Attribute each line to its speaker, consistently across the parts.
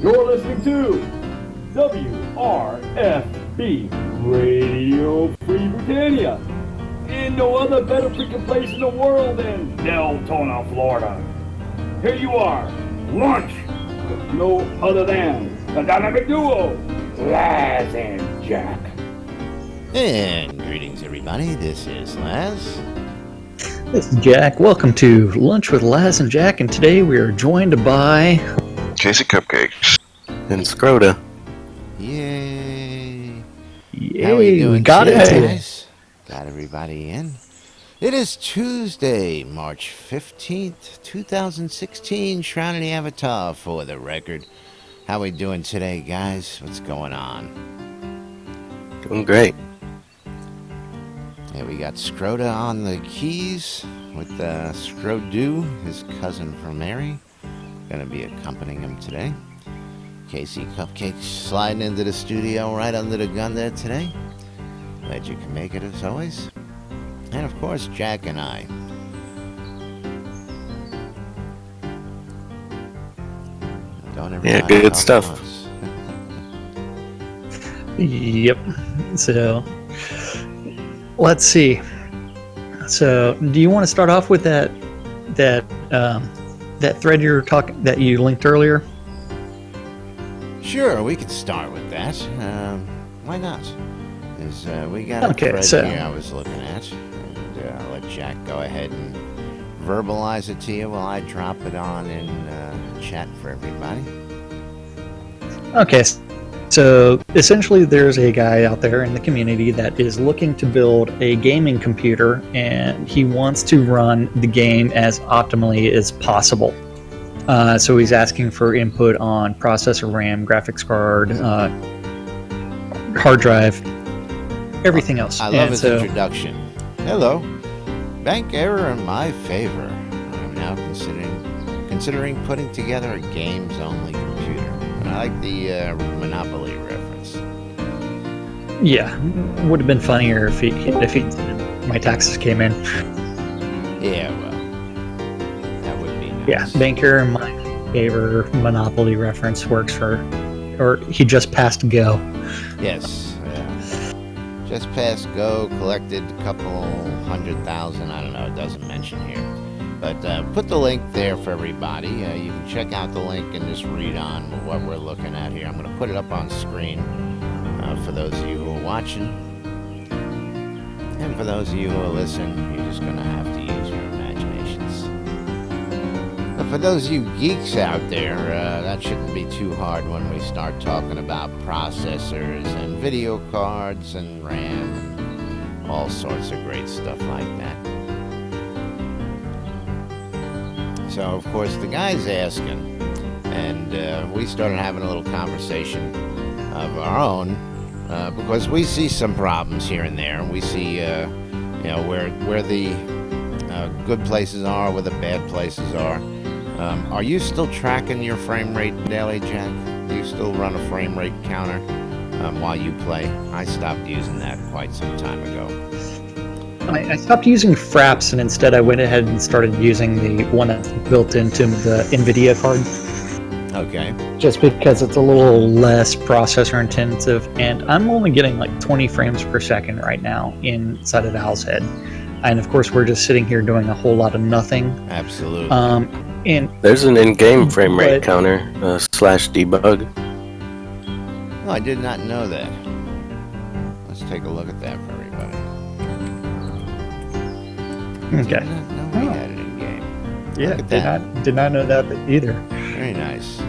Speaker 1: You're listening to WRFB Radio Free Britannia. In no other better freaking place in the world than Deltona, Florida. Here you are, lunch with no other than the dynamic duo, Laz and Jack.
Speaker 2: And greetings, everybody. This is Laz.
Speaker 3: This is Jack. Welcome to Lunch with Laz and Jack, and today we are joined by
Speaker 4: Casey Cupcakes and Scroda.
Speaker 2: Yay!
Speaker 3: Yay!
Speaker 2: How are we doing?
Speaker 3: We got it,
Speaker 2: guys. Got everybody in. It is Tuesday, March 15th, 2016. Shroud and the Avatar for the record. How we doing today, guys? What's going on?
Speaker 4: Doing great.
Speaker 2: Yeah, we got Scroda on the keys with Shroud, his cousin from Mary. Gonna be accompanying him today. Casey Cupcakes sliding into the studio right under the gun there today. Glad you can make it as always. And of course, Jack and I. Don't
Speaker 4: Yeah, good stuff.
Speaker 3: Yep. So, let's see. So, do you want to start off with that thread that you linked earlier?
Speaker 2: Sure, we could start with that. Why not? We got a thread here I was looking at. And I'll let Jack go ahead and verbalize it to you while I drop it on in chat for everybody.
Speaker 3: Okay. So essentially there's a guy out there in the community that is looking to build a gaming computer, and he wants to run the game as optimally as possible. So he's asking for input on processor, RAM, graphics card, hard drive, everything else.
Speaker 2: I love his introduction. Hello. Bank error in my favor. I'm now considering putting together a games-only computer. I like the Monopoly reference.
Speaker 3: Yeah, would have been funnier if my taxes came in.
Speaker 2: Yeah, well, that would be nice.
Speaker 3: Yeah, banker in my favor, Monopoly reference works for, or he just passed go.
Speaker 2: Yes, just passed go, collected a couple 100,000. I don't know, it doesn't mention here. But put the link there for everybody. You can check out the link and just read on what we're looking at here. I'm going to put it up on screen for those of you who are watching. And for those of you who are listening, you're just going to have to use your imaginations. But for those of you geeks out there, that shouldn't be too hard when we start talking about processors and video cards and RAM and all sorts of great stuff like that. So, of course, the guy's asking, and we started having a little conversation of our own, because we see some problems here and there. We see, where the good places are, where the bad places are. Are you still tracking your frame rate daily, Jack? Do you still run a frame rate counter while you play? I stopped using that quite some time ago.
Speaker 3: I stopped using Fraps, and instead I went ahead and started using the one that's built into the NVIDIA card. Okay. Just because it's a little less processor intensive, and I'm only getting like 20 frames per second right now inside of Owl's Head. And of course we're just sitting here doing a whole lot of nothing.
Speaker 2: Absolutely.
Speaker 3: And
Speaker 4: there's an in-game frame rate counter /debug.
Speaker 2: Oh, I did not know that. Let's take a look at that for everybody.
Speaker 3: Okay.
Speaker 2: I did not know we had it in game.
Speaker 3: Yeah, did not know that either.
Speaker 2: Very nice.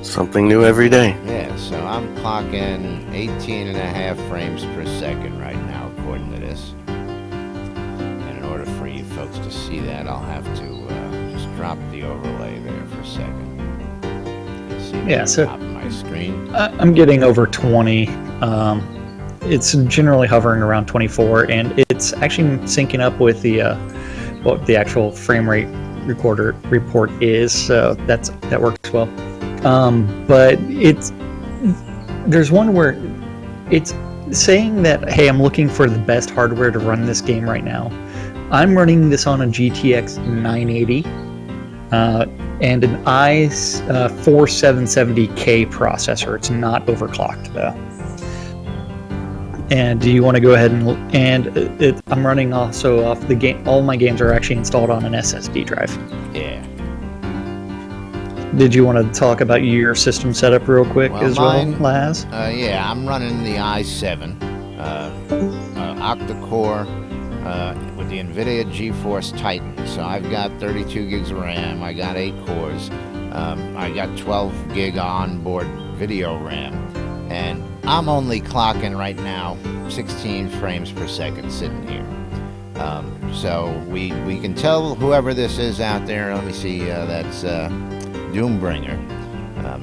Speaker 4: Something new every day.
Speaker 2: Yeah, so I'm clocking 18.5 frames per second right now, according to this. And in order for you folks to see that, I'll have to just drop the overlay there for a second. You see it at the top of my screen.
Speaker 3: I'm getting over 20. It's generally hovering around 24, and it's actually syncing up with the what the actual frame rate report is. So that works well. But there's one where it's saying that, hey, I'm looking for the best hardware to run this game right now. I'm running this on a GTX 980. and an i4-7770K processor. It's not overclocked though. And do you want to go ahead and I'm running also off the game. All my games are actually installed on an SSD drive.
Speaker 2: Yeah.
Speaker 3: Did you want to talk about your system setup real quick well, Laz?
Speaker 2: Yeah, I'm running the i7 octa-core with the NVIDIA GeForce Titan. So I've got 32 gigs of RAM. I got 8 cores. I got 12 gig onboard video RAM, and I'm only clocking right now 16 frames per second sitting here. So we can tell whoever this is out there. Let me see. That's Doombringer,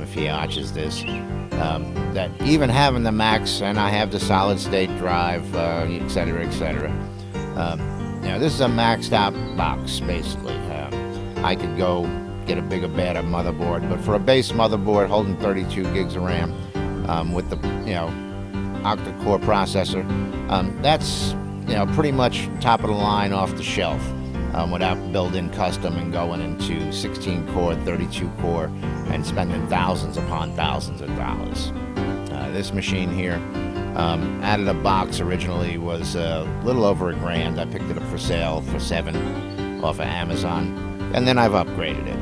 Speaker 2: if he watches this, that even having the Max, and I have the solid state drive, etc., etc. This is a maxed out box basically. I could go get a bigger, better motherboard, but for a base motherboard holding 32 gigs of RAM with the octa-core processor, that's pretty much top of the line, off the shelf. Without building custom and going into 16 core, 32 core, and spending thousands upon thousands of dollars. This machine here, out of the box originally was a little over $1,000. I picked it up for sale for $7 off of Amazon, and then I've upgraded it.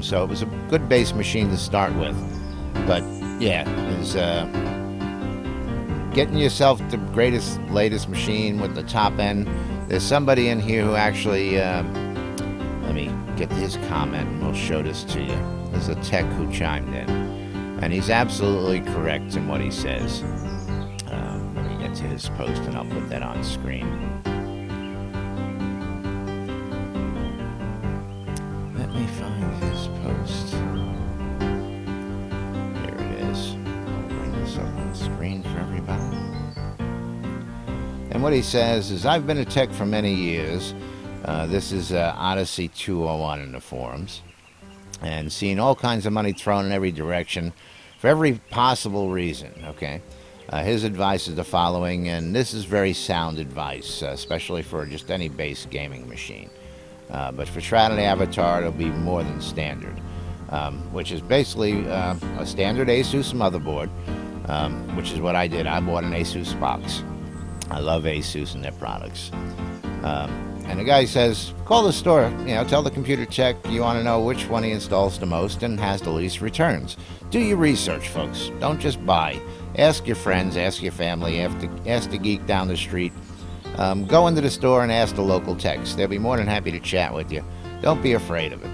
Speaker 2: So it was a good base machine to start with, but yeah, is getting yourself the greatest, latest machine with the top end. There's somebody in here who actually, let me get his comment and we'll show this to you. There's a tech who chimed in, and he's absolutely correct in what he says. Let me get to his post and I'll put that on screen. Let me find his post. Here it is. I'll bring this up on the screen for everybody. And what he says is, I've been a tech for many years. This is Odyssey 201 in the forums. And seen all kinds of money thrown in every direction for every possible reason, okay? His advice is the following, and this is very sound advice, especially for just any base gaming machine. But for Shroud and Avatar, it'll be more than standard, which is basically a standard Asus motherboard, which is what I did. I bought an Asus box. I love Asus and their products. And the guy says, call the store, tell the computer tech you want to know which one he installs the most and has the least returns. Do your research, folks. Don't just buy. Ask your friends, ask your family, ask the geek down the street. Go into the store and ask the local techs. They'll be more than happy to chat with you. Don't be afraid of it.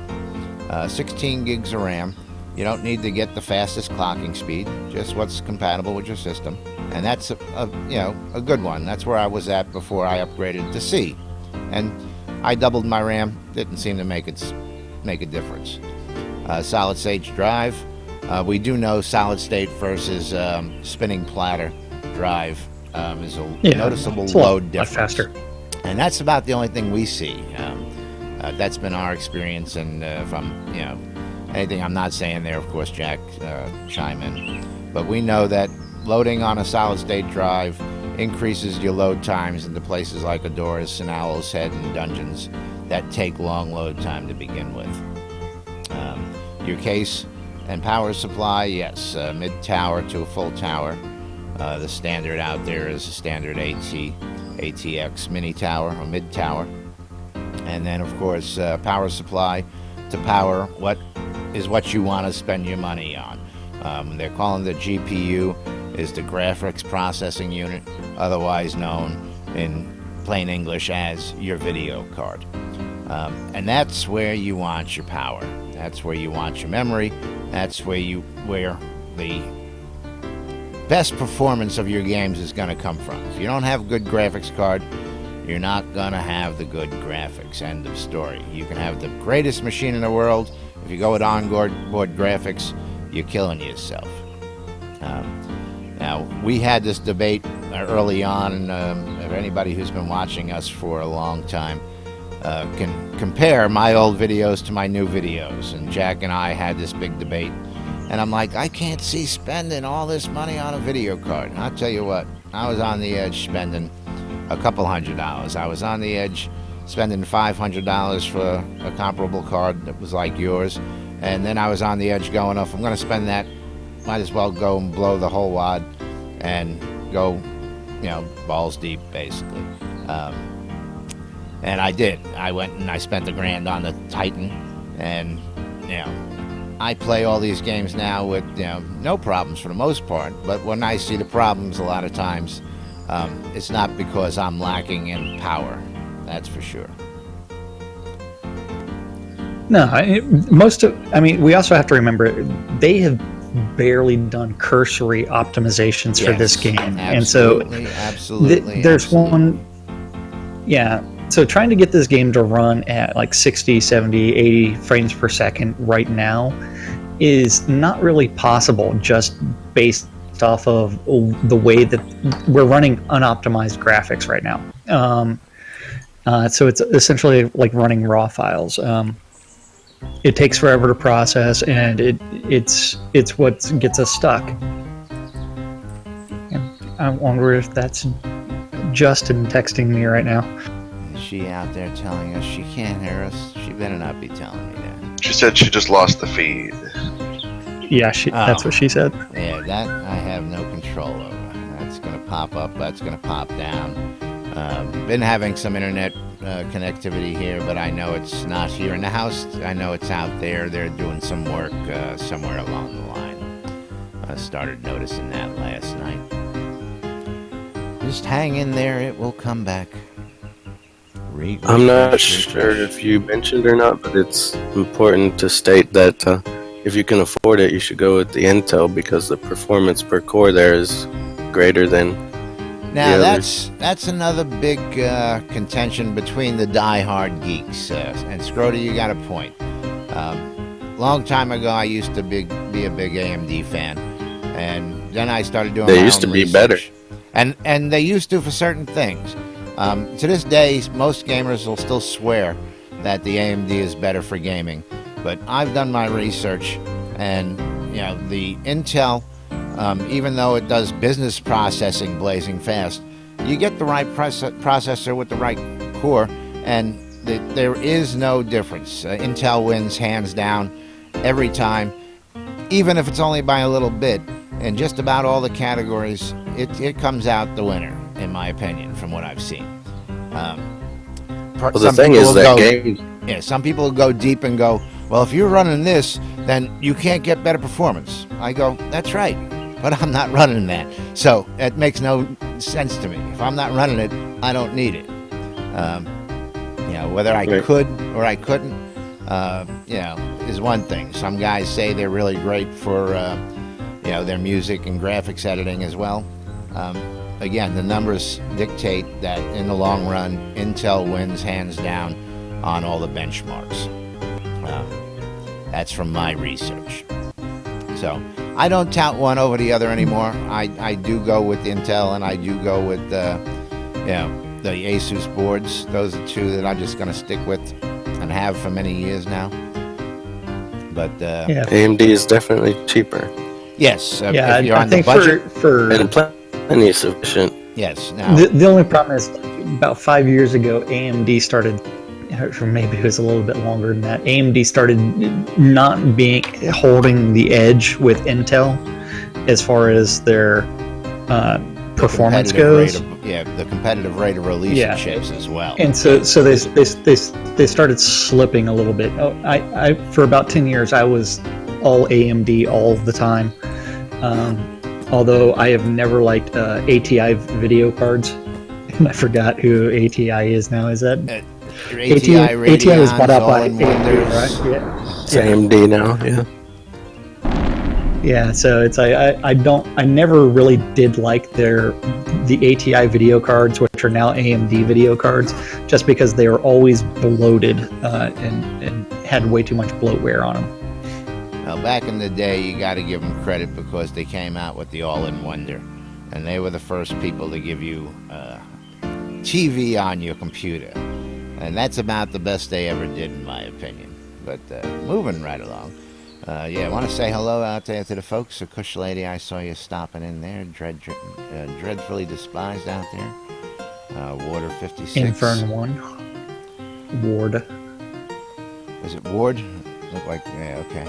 Speaker 2: 16 gigs of RAM. You don't need to get the fastest clocking speed, just what's compatible with your system. And that's a good one. That's where I was at before I upgraded to C. And I doubled my RAM. Didn't seem to make a difference. Solid state drive. We do know solid state versus spinning platter drive is a noticeable load difference.
Speaker 3: Faster.
Speaker 2: And that's about the only thing we see. That's been our experience. And if I'm, anything I'm not saying there, of course, Jack, chime in. But we know that loading on a solid state drive increases your load times into places like Adora's and Owl's Head and Dungeons that take long load time to begin with. Your case and power supply, yes, mid-tower to a full tower. The standard out there is a standard ATX mini tower or mid-tower. And then, of course, power supply to power what you want to spend your money on. They're calling the GPU is the graphics processing unit, otherwise known in plain English as your video card. And that's where you want your power. That's where you want your memory. That's where the best performance of your games is going to come from. If you don't have a good graphics card, you're not going to have the good graphics. End of story. You can have the greatest machine in the world. If you go with onboard graphics, you're killing yourself. Now, we had this debate early on, and if anybody who's been watching us for a long time can compare my old videos to my new videos. And Jack and I had this big debate. And I'm like, I can't see spending all this money on a video card. I'll tell you what, I was on the edge spending a couple $100. I was on the edge spending $500 for a comparable card that was like yours, and then I was on the edge going, if I'm going to spend that, might as well go and blow the whole wad and go, balls deep, basically. And I did. I went and I spent $1,000 on the Titan, and I play all these games now with no problems for the most part. But when I see the problems, a lot of times, it's not because I'm lacking in power. That's for sure.
Speaker 3: No, we also have to remember they have barely done cursory optimizations for this game, and so there's one. Yeah, so trying to get this game to run at like 60, 70, 80 frames per second right now is not really possible, just based off of the way that we're running unoptimized graphics right now. So it's essentially like running raw files. It takes forever to process, and it's what gets us stuck. And I wonder if that's Justin texting me right now.
Speaker 2: Is she out there telling us she can't hear us? She better not be telling me that.
Speaker 5: She said she just lost the feed.
Speaker 3: Yeah, that's what she said.
Speaker 2: Yeah, that I have no control over. That's going to pop up. That's going to pop down. Been having some internet connectivity here, but I know it's not here in the house. I know it's out there. They're doing some work somewhere along the line. I started noticing that last night. Just hang in there. It will come back.
Speaker 4: I'm not sure if you mentioned or not, but it's important to state that if you can afford it, you should go with the Intel, because the performance per core there is greater than
Speaker 2: Now that's another big contention between the die-hard geeks. And Scrody, you got a point. Long time ago, I used to be a big AMD fan, and then I started doing.
Speaker 4: They used to be better,
Speaker 2: and they used to for certain things. To this day, most gamers will still swear that the AMD is better for gaming, but I've done my research, and the Intel. Even though it does business processing blazing fast, you get the right processor with the right core, and there is no difference. Intel wins hands down every time, even if it's only by a little bit. In just about all the categories, it comes out the winner, in my opinion, from what I've seen.
Speaker 4: Well, the thing is that games...
Speaker 2: Yeah, some people will go deep and go, well, if you're running this, then you can't get better performance. I go, that's right. But I'm not running that, so it makes no sense to me. If I'm not running it, I don't need it. Whether I could or I couldn't, is one thing. Some guys say they're really great for, their music and graphics editing as well. Again, the numbers dictate that in the long run, Intel wins hands down on all the benchmarks. That's from my research. So I don't tout one over the other anymore. I do go with Intel, and I do go with the Asus boards. Those are two that I'm just going to stick with and have for many years now. But
Speaker 4: AMD is definitely cheaper.
Speaker 2: Yes, if you're
Speaker 3: I
Speaker 2: on
Speaker 3: think
Speaker 2: the budget,
Speaker 4: and plenty sufficient.
Speaker 2: Yes. Now
Speaker 3: the only problem is, about 5 years ago, AMD started. Or maybe it was a little bit longer than that. AMD started not holding the edge with Intel as far as their performance goes.
Speaker 2: The competitive rate of release of chips as well.
Speaker 3: And so they started slipping a little bit. I for about 10 years I was all AMD all the time. Although I have never liked ATI video cards. I forgot who ATI is now. Is that?
Speaker 2: ATI
Speaker 3: was bought out by AMD, right?
Speaker 4: Yeah. It's AMD now, yeah.
Speaker 3: Yeah, so it's I never really did like the ATI video cards, which are now AMD video cards, just because they were always bloated and had way too much bloatware on them.
Speaker 2: Well, back in the day, you got to give them credit because they came out with the All-in-Wonder, and they were the first people to give you TV on your computer. And that's about the best they ever did, in my opinion. But moving right along. I want to say hello out there to the folks. So, Kush Lady, I saw you stopping in there. Dreadfully Despised out there. Water 56.
Speaker 3: Infern 1. Ward.
Speaker 2: Is it Ward? Look like, yeah, okay.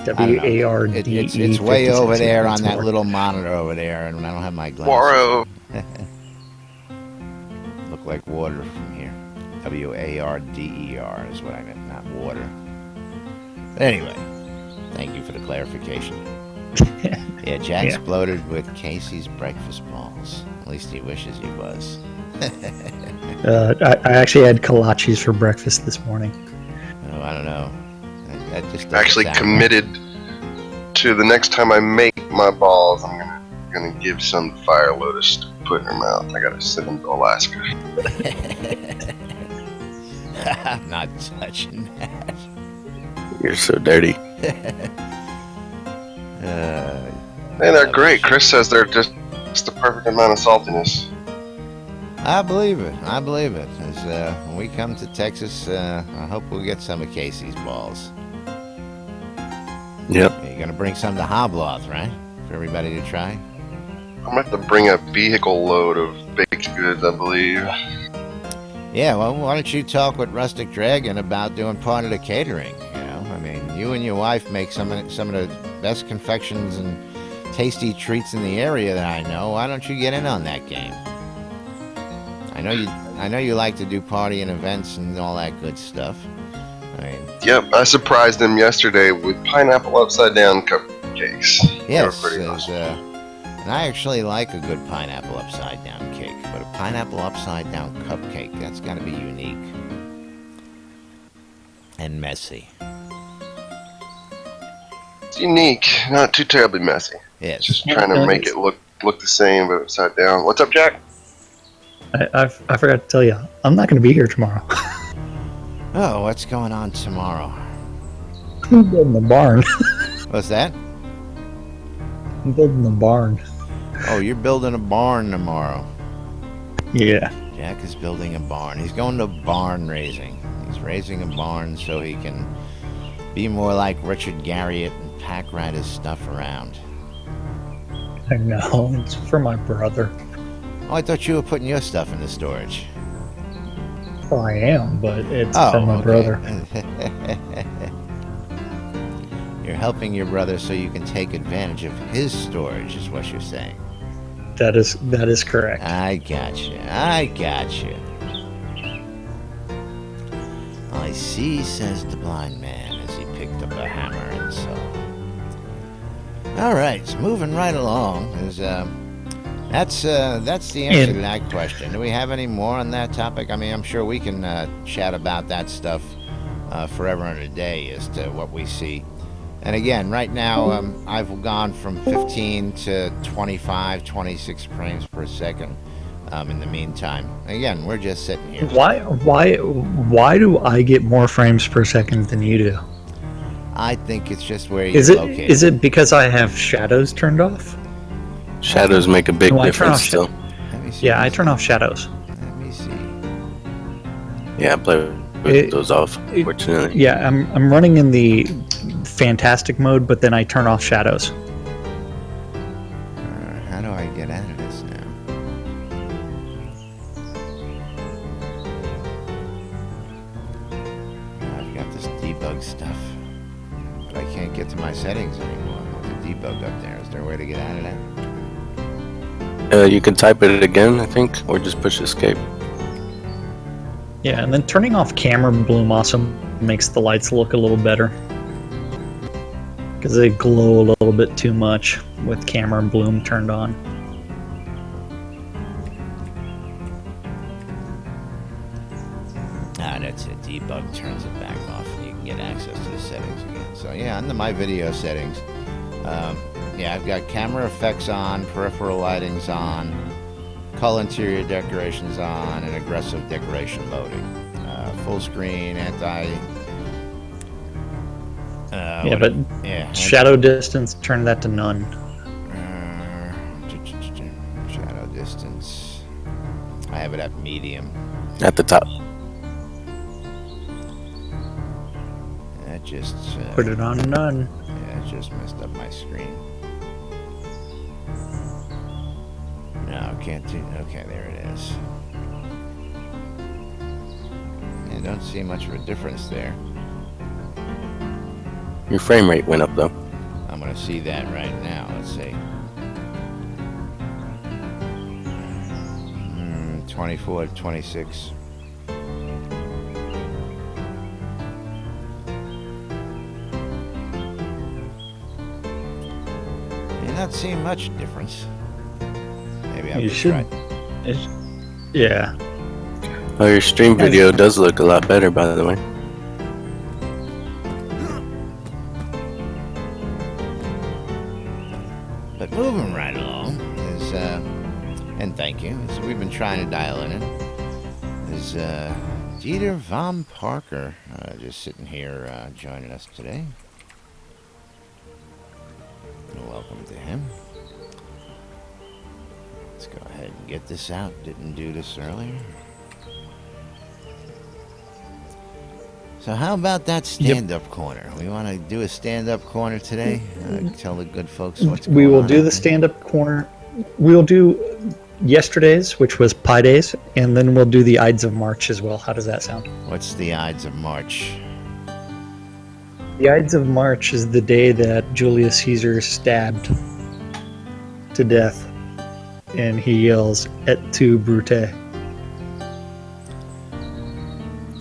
Speaker 3: W-A-R-D-E.
Speaker 2: It's way over there on that
Speaker 3: Ward.
Speaker 2: little monitor over there, and I don't have my
Speaker 5: Waro.
Speaker 2: glasses. Look like water from here. W-A-R-D-E-R is what I meant, not water. But anyway, thank you for the clarification. Yeah, Jack's bloated with Casey's breakfast balls. At least he wishes he was.
Speaker 3: I actually had kolaches for breakfast this morning.
Speaker 2: Oh, I don't know. That just doesn't
Speaker 5: Actually
Speaker 2: sound
Speaker 5: committed to the next time I make my balls, I'm gonna give some to Fire Lotus to put in her mouth. I gotta send them to Alaska.
Speaker 2: I'm not touching that.
Speaker 4: You're so dirty.
Speaker 5: Hey, they're great. Chris says they're just the perfect amount of saltiness.
Speaker 2: I believe it. I believe it. As, when we come to Texas, I hope we'll get some of Casey's balls.
Speaker 4: Yep.
Speaker 2: You're going to bring some to Hobloth, right? For everybody to try?
Speaker 5: I'm going to have to bring a vehicle load of baked goods, I believe.
Speaker 2: Yeah, well, why don't you talk with Rustic Dragon about doing part of the catering, you know? I mean, you and your wife make some of the best confections and tasty treats in the area that I know. Why don't you get in on that game? I know you like to do party and events and all that good stuff. I mean,
Speaker 5: Yep, I surprised them yesterday with pineapple upside down cupcakes.
Speaker 2: yes,
Speaker 5: They were pretty awesome.
Speaker 2: and I actually like a good pineapple upside down cake, but a pineapple upside down cupcake, that's got to be unique and messy.
Speaker 5: It's unique, not too terribly messy.
Speaker 2: Yes.
Speaker 5: Just trying to make it look the same, but upside down. What's up, Jack?
Speaker 3: I forgot to tell you, I'm not going to be here tomorrow.
Speaker 2: Oh, what's going on tomorrow?
Speaker 3: I'm building the barn.
Speaker 2: What's that?
Speaker 3: I'm building the barn.
Speaker 2: Oh, you're building a barn tomorrow.
Speaker 3: Yeah.
Speaker 2: Jack is building a barn. He's going to barn raising. He's raising a barn so he can be more like Richard Garriott and pack ride his stuff around.
Speaker 3: I know. It's for my brother.
Speaker 2: Oh, I thought you were putting your stuff into storage.
Speaker 3: Well, I am, but it's for my brother.
Speaker 2: You're helping your brother so you can take advantage of his storage, is what you're saying.
Speaker 3: That is correct.
Speaker 2: I gotcha. I see, says the blind man as he picked up a hammer and saw. All right, so moving right along. That's the answer to that question. Do we have any more on that topic? I mean, I'm sure we can chat about that stuff forever and a day as to what we see. And again, right now, I've gone from 15 to 25, 26 frames per second in the meantime. Again, we're just sitting here.
Speaker 3: Why do I get more frames per second than you do?
Speaker 2: I think it's just where you're located.
Speaker 3: Is it because I have shadows turned off?
Speaker 4: Shadows make a big
Speaker 3: No, I turn
Speaker 4: difference
Speaker 3: off
Speaker 4: still.
Speaker 2: Let me see.
Speaker 3: Yeah, I turn off shadows.
Speaker 2: Let me see.
Speaker 4: Yeah, I play with those off, fortunately.
Speaker 3: Yeah, I'm running in the fantastic mode, but then I turn off shadows.
Speaker 2: How do I get out of this now? I've got this debug stuff, but I can't get to my settings anymore. With the debug up there, is there a way to get out of that?
Speaker 4: You can type it again, I think, or just push escape.
Speaker 3: Yeah, and then turning off camera bloom also makes the lights look a little better. Because they glow a little bit too much with camera bloom turned on.
Speaker 2: That's it. Debug turns it back off and you can get access to the settings again. So yeah, under my video settings, yeah, I've got camera effects on, peripheral lighting's on, color interior decorations on, and aggressive decoration loading. Full screen,
Speaker 3: shadow distance, turn that to none.
Speaker 2: Shadow distance. I have it at medium.
Speaker 4: At the top.
Speaker 2: That just
Speaker 3: Put it on none.
Speaker 2: Yeah, it just messed up my screen. No, can't do. Okay, there it is. don't see much of a difference there.
Speaker 4: Your frame rate went up though.
Speaker 2: I'm going to see that right now. Let's see. 24 to 26. You're not seeing much difference. Maybe I'm
Speaker 3: You
Speaker 2: just
Speaker 3: should.
Speaker 2: right.
Speaker 3: Yeah.
Speaker 4: Oh, your stream video does look a lot better, by the way.
Speaker 2: But moving right along is, and thank you, as we've been trying to dial in, is Dieter von Parker, just sitting here joining us today. Welcome to him. Let's go ahead and get this out. Didn't do this earlier. So how about that stand-up corner? We want to do a stand-up corner today? Tell the good folks what's going on.
Speaker 3: We will do
Speaker 2: out
Speaker 3: the
Speaker 2: there.
Speaker 3: stand-up corner. We'll do yesterday's, which was Pi Days, and then we'll do the Ides of March as well. How does that sound?
Speaker 2: What's the Ides of March?
Speaker 3: The Ides of March is the day that Julius Caesar stabbed to death, and he yells, "Et tu, Brute."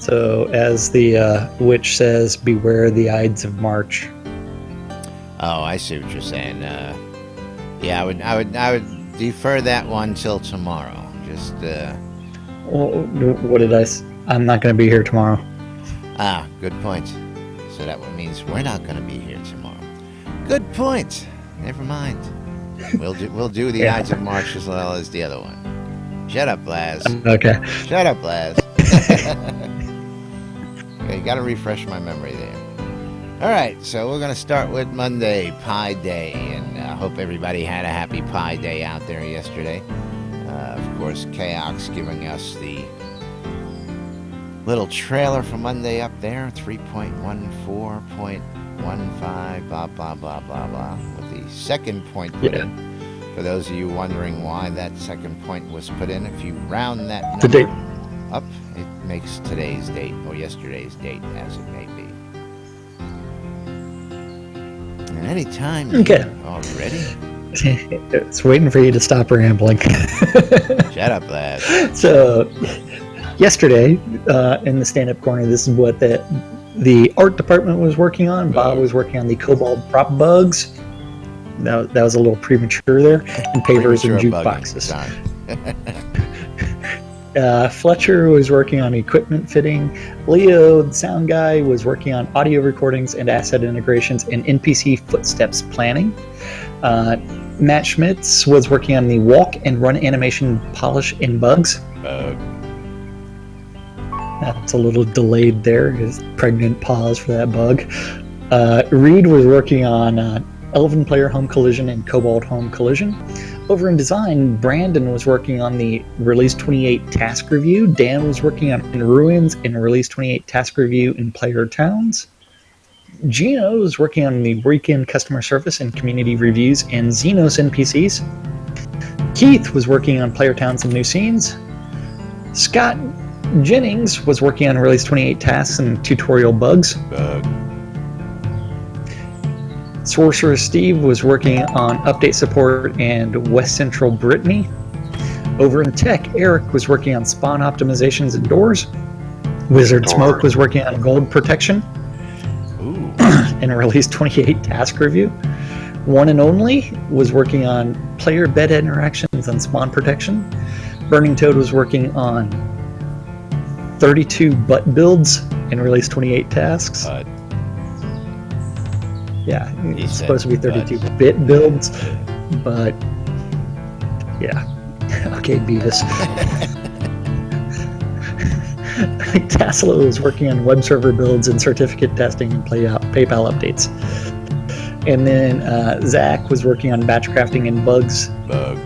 Speaker 3: So, as the witch says, beware the Ides of March.
Speaker 2: Oh, I see what you're saying. Yeah, I would defer that one till tomorrow. Just
Speaker 3: Well, what did I? I'm not going to be here tomorrow.
Speaker 2: good point. So that one means we're not going to be here tomorrow. Good point. Never mind. We'll do the
Speaker 3: Yeah.
Speaker 2: Ides of March as well as the other one. Shut up, Laz.
Speaker 3: Okay.
Speaker 2: Shut up, Laz. Okay, got to refresh my memory there. All right, so we're going to start with Monday, Pi Day, and I hope everybody had a happy Pi Day out there yesterday. Of course, Chaos giving us the little trailer for Monday up there, 3.14.15, blah, blah, blah, blah, blah, with the second point put in. For those of you wondering why that second point was put in, if you round that number
Speaker 3: The date.
Speaker 2: up, it makes today's date, or yesterday's date, as it may be. And anytime
Speaker 3: Okay.
Speaker 2: already.
Speaker 3: It's waiting for you to stop rambling.
Speaker 2: Shut up, lad.
Speaker 3: So, yesterday, in the stand-up corner, this is what the art department was working on. Bob was working on the Cobalt prop bugs. That was a little premature there. And pavers and
Speaker 2: Premature
Speaker 3: jukeboxes.
Speaker 2: bugging,
Speaker 3: Fletcher was working on equipment fitting. Leo, the sound guy, was working on audio recordings and asset integrations and NPC footsteps planning. Matt Schmitz was working on the walk and run animation polish and bugs.
Speaker 2: Bug.
Speaker 3: That's a little delayed there. His pregnant pause for that bug. Reed was working on Elven Player Home Collision and Cobalt Home Collision. Over in design, Brandon was working on the Release 28 task review. Dan was working on Ruins and Release 28 task review in Player Towns. Gino was working on the weekend customer service and community reviews and Xenos NPCs. Keith was working on Player Towns and new scenes. Scott Jennings was working on Release 28 tasks and tutorial bugs.
Speaker 2: Bug.
Speaker 3: Sorcerer Steve was working on update support and West Central Brittany. Over in tech, Eric was working on spawn optimizations and doors. Wizard Smoke was working on gold protection
Speaker 2: Ooh.
Speaker 3: and Release 28 task review. One and Only was working on player bed interactions and spawn protection. Burning Toad was working on 32 butt builds and Release 28 tasks. Yeah, it's supposed to be 32-bit builds, but yeah. Okay, Beavis. Tassilo is working on web server builds and certificate testing and PayPal updates. And then Zach was working on batch crafting and bugs
Speaker 2: Bug.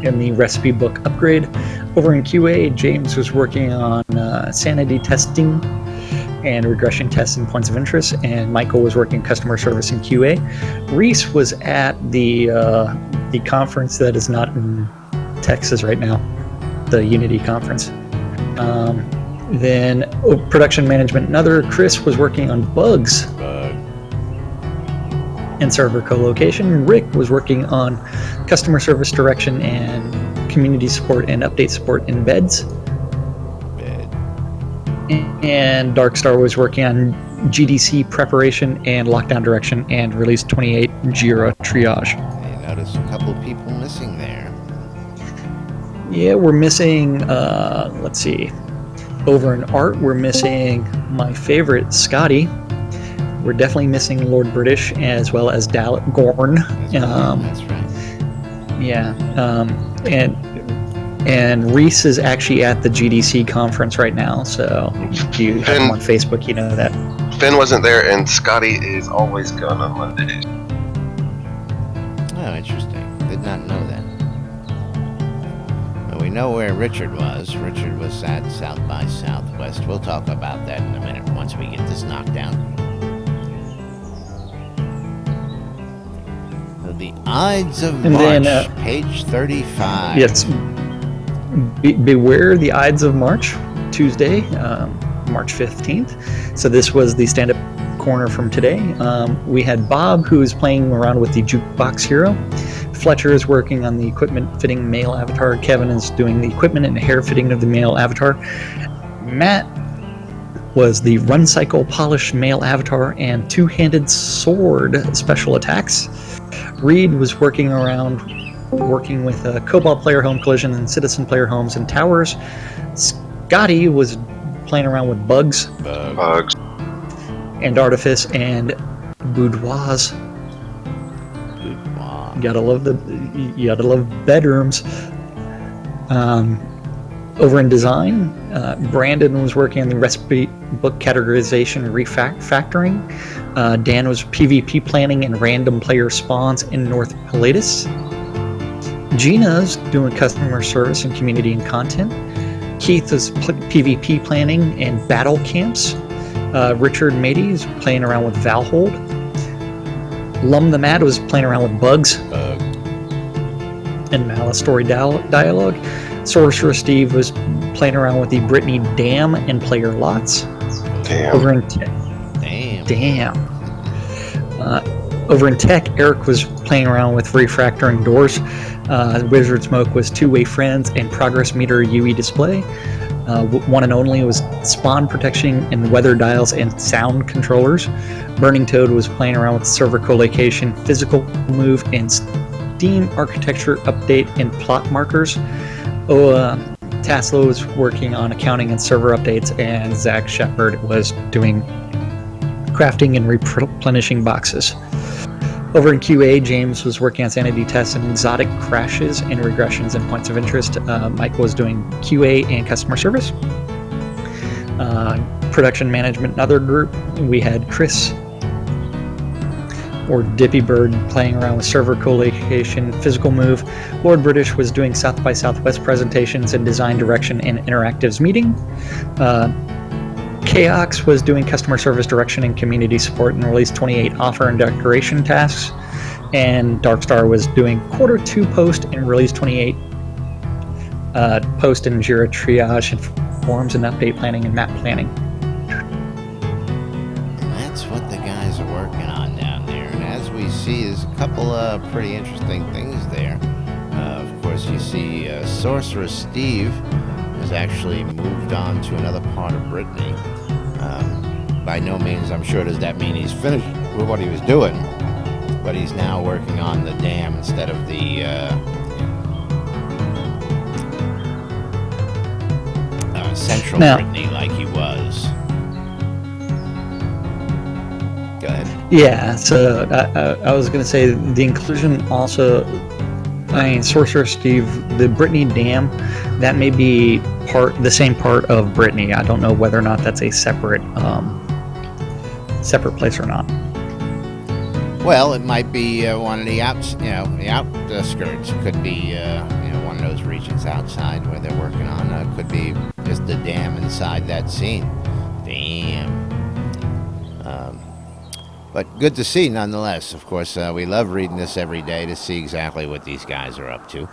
Speaker 3: and the recipe book upgrade. Over in QA, James was working on sanity testing and regression tests and points of interest, and Michael was working customer service in QA. Reese was at the conference that is not in Texas right now, the Unity conference. Then production management and other, Chris was working on bugs and server co-location. Rick was working on customer service direction and community support and update support in beds. And Darkstar was working on GDC preparation and lockdown direction and release 28 Jira triage.
Speaker 2: I noticed a couple of people missing there.
Speaker 3: Yeah, we're missing, let's see. Over in art, we're missing my favorite, Scotty. We're definitely missing Lord British as well as Gorn.
Speaker 2: That's right.
Speaker 3: Yeah, and Reese is actually at the GDC conference right now, so if you have him on Facebook, you know that.
Speaker 5: Finn wasn't there, and Scotty is always gone on Mondays.
Speaker 2: Oh, interesting. Did not know that. Well, we know where Richard was. Richard was at South by Southwest. We'll talk about that in a minute once we get this knocked down. The Ides of March, page 35.
Speaker 3: Yes. Beware the Ides of March, Tuesday, March 15th. So this was the stand-up corner from today. We had Bob, who is playing around with the Jukebox Hero. Fletcher is working on the equipment fitting male avatar. Kevin is doing the equipment and hair fitting of the male avatar. Matt was the run cycle polish male avatar and two-handed sword special attacks. Reed was working with Cobalt Player Home Collision and Citizen Player Homes and Towers. Scotty was playing around with bugs and Artifice and Boudoirs. You gotta love bedrooms. Over in design, Brandon was working on the recipe book categorization and refactoring. Dan was PvP planning and random player spawns in North Pilatus. Gina's doing customer service and community and content. Keith is PvP planning and battle camps. Richard Mady is playing around with Valhold. Lum the Mad was playing around with bugs and Malice story dialogue. Sorcerer Steve was playing around with the Brittany Dam and player lots.
Speaker 5: Damn.
Speaker 3: Over in tech, Eric was playing around with refractoring doors. Wizard Smoke was two-way friends and progress meter UE display. One and only was spawn protection and weather dials and sound controllers. Burning Toad was playing around with server co-location, physical move, and Steam architecture update and plot markers. Taslo was working on accounting and server updates, and Zach Shepard was doing crafting and replenishing boxes. Over in QA, James was working on sanity tests and exotic crashes and regressions and points of interest. Michael was doing QA and customer service. Production management and other group, we had Chris or Dippy Bird playing around with server co-location, physical move. Lord British was doing South by Southwest presentations and design direction and interactives meeting. Chaox was doing customer service direction and community support and released 28 offer and decoration tasks. And Darkstar was doing quarter 2 post and released 28 post and Jira triage and forms and update planning and map planning.
Speaker 2: That's what the guys are working on down there. And as we see, there's a couple of pretty interesting things there. Of course, you see Sorcerer Steve has actually moved on to another part of Brittany. By no means, I'm sure, does that mean he's finished with what he was doing, but he's now working on the dam instead of the central Brittany like he was. Go ahead.
Speaker 3: Yeah, so I was going to say the inclusion also, Sorcerer Steve, the Brittany Dam, that may be the same part of Brittany. I don't know whether or not that's a separate place or not.
Speaker 2: Well, it might be one of the outskirts. It could be one of those regions outside where they're working on. Could be just the dam inside that scene. Damn. But good to see nonetheless. Of course, we love reading this every day to see exactly what these guys are up to.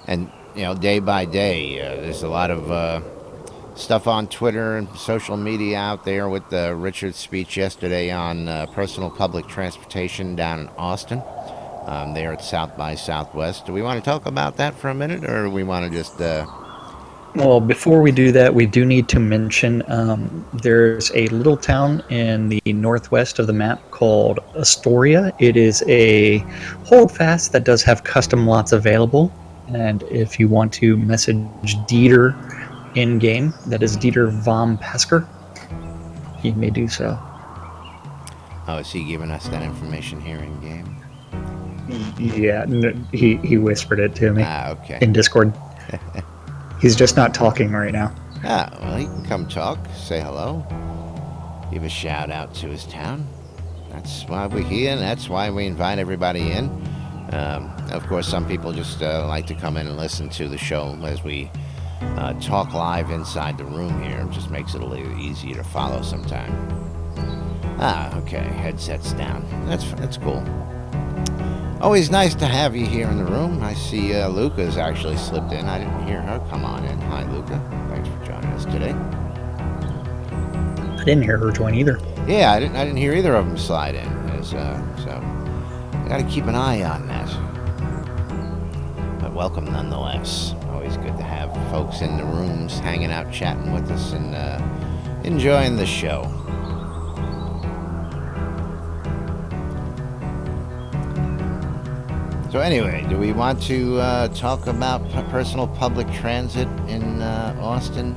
Speaker 2: And day by day, there's a lot of stuff on Twitter and social media out there with Richard's speech yesterday on personal public transportation down in Austin. There at South by Southwest. Do we want to talk about that for a minute, or do we want to just...
Speaker 3: Well, before we do that, we do need to mention there's a little town in the northwest of the map called Astoria. It is a holdfast that does have custom lots available. And if you want to message Dieter in-game, that is Dieter von Pesker, you may do so.
Speaker 2: Oh, is he giving us that information here in-game?
Speaker 3: Yeah, he whispered it to me
Speaker 2: Okay.
Speaker 3: in Discord. He's just not talking right now.
Speaker 2: Well, he can come talk, say hello, give a shout out to his town. That's why we're here, and that's why we invite everybody in. Of course, some people just like to come in and listen to the show as we talk live inside the room here. It just makes it a little easier to follow sometime. Okay, headset's down. That's cool. Always nice to have you here in the room. I see Luca's actually slipped in. I didn't hear her come on in. Hi, Luca. Thanks for joining us today.
Speaker 3: I didn't hear her join either.
Speaker 2: Yeah, I didn't hear either of them slide in. So I got to keep an eye on that. But welcome nonetheless. Always good to have folks in the rooms hanging out, chatting with us, and enjoying the show. So anyway, do we want to talk about personal public transit in Austin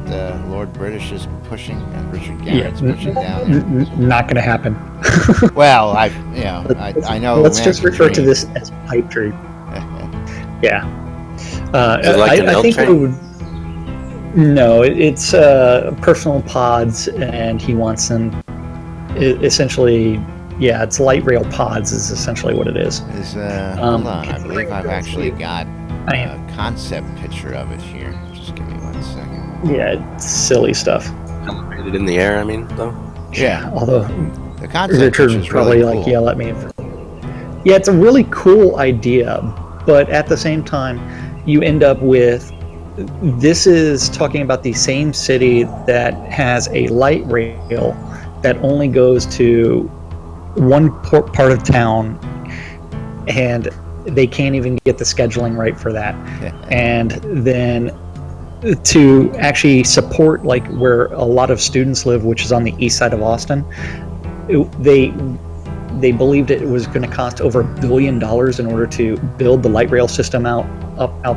Speaker 2: that Lord British is pushing, Richard Garrett's pushing down there?
Speaker 3: Not going to happen.
Speaker 2: Well, I know.
Speaker 3: Let's just refer to this as pipe dream. Yeah. I think it would. No, it's personal pods, and he wants them essentially. Yeah, it's light rail pods is essentially what it is.
Speaker 2: Hold on, I believe I've actually got a concept picture of it here. Just give me 1 second.
Speaker 3: Yeah, it's silly stuff.
Speaker 4: Elevated in the air, I mean, though.
Speaker 2: Yeah.
Speaker 3: Although
Speaker 2: The concept
Speaker 3: Richard
Speaker 2: picture
Speaker 3: would
Speaker 2: is
Speaker 3: probably
Speaker 2: really cool.
Speaker 3: yell at me. Yeah, it's a really cool idea, but at the same time, you end up with. This is talking about the same city that has a light rail that only goes to one part of town, and they can't even get the scheduling right for that. And then to actually support like where a lot of students live, which is on the east side of Austin, they believed it was going to cost over $1 billion in order to build the light rail system out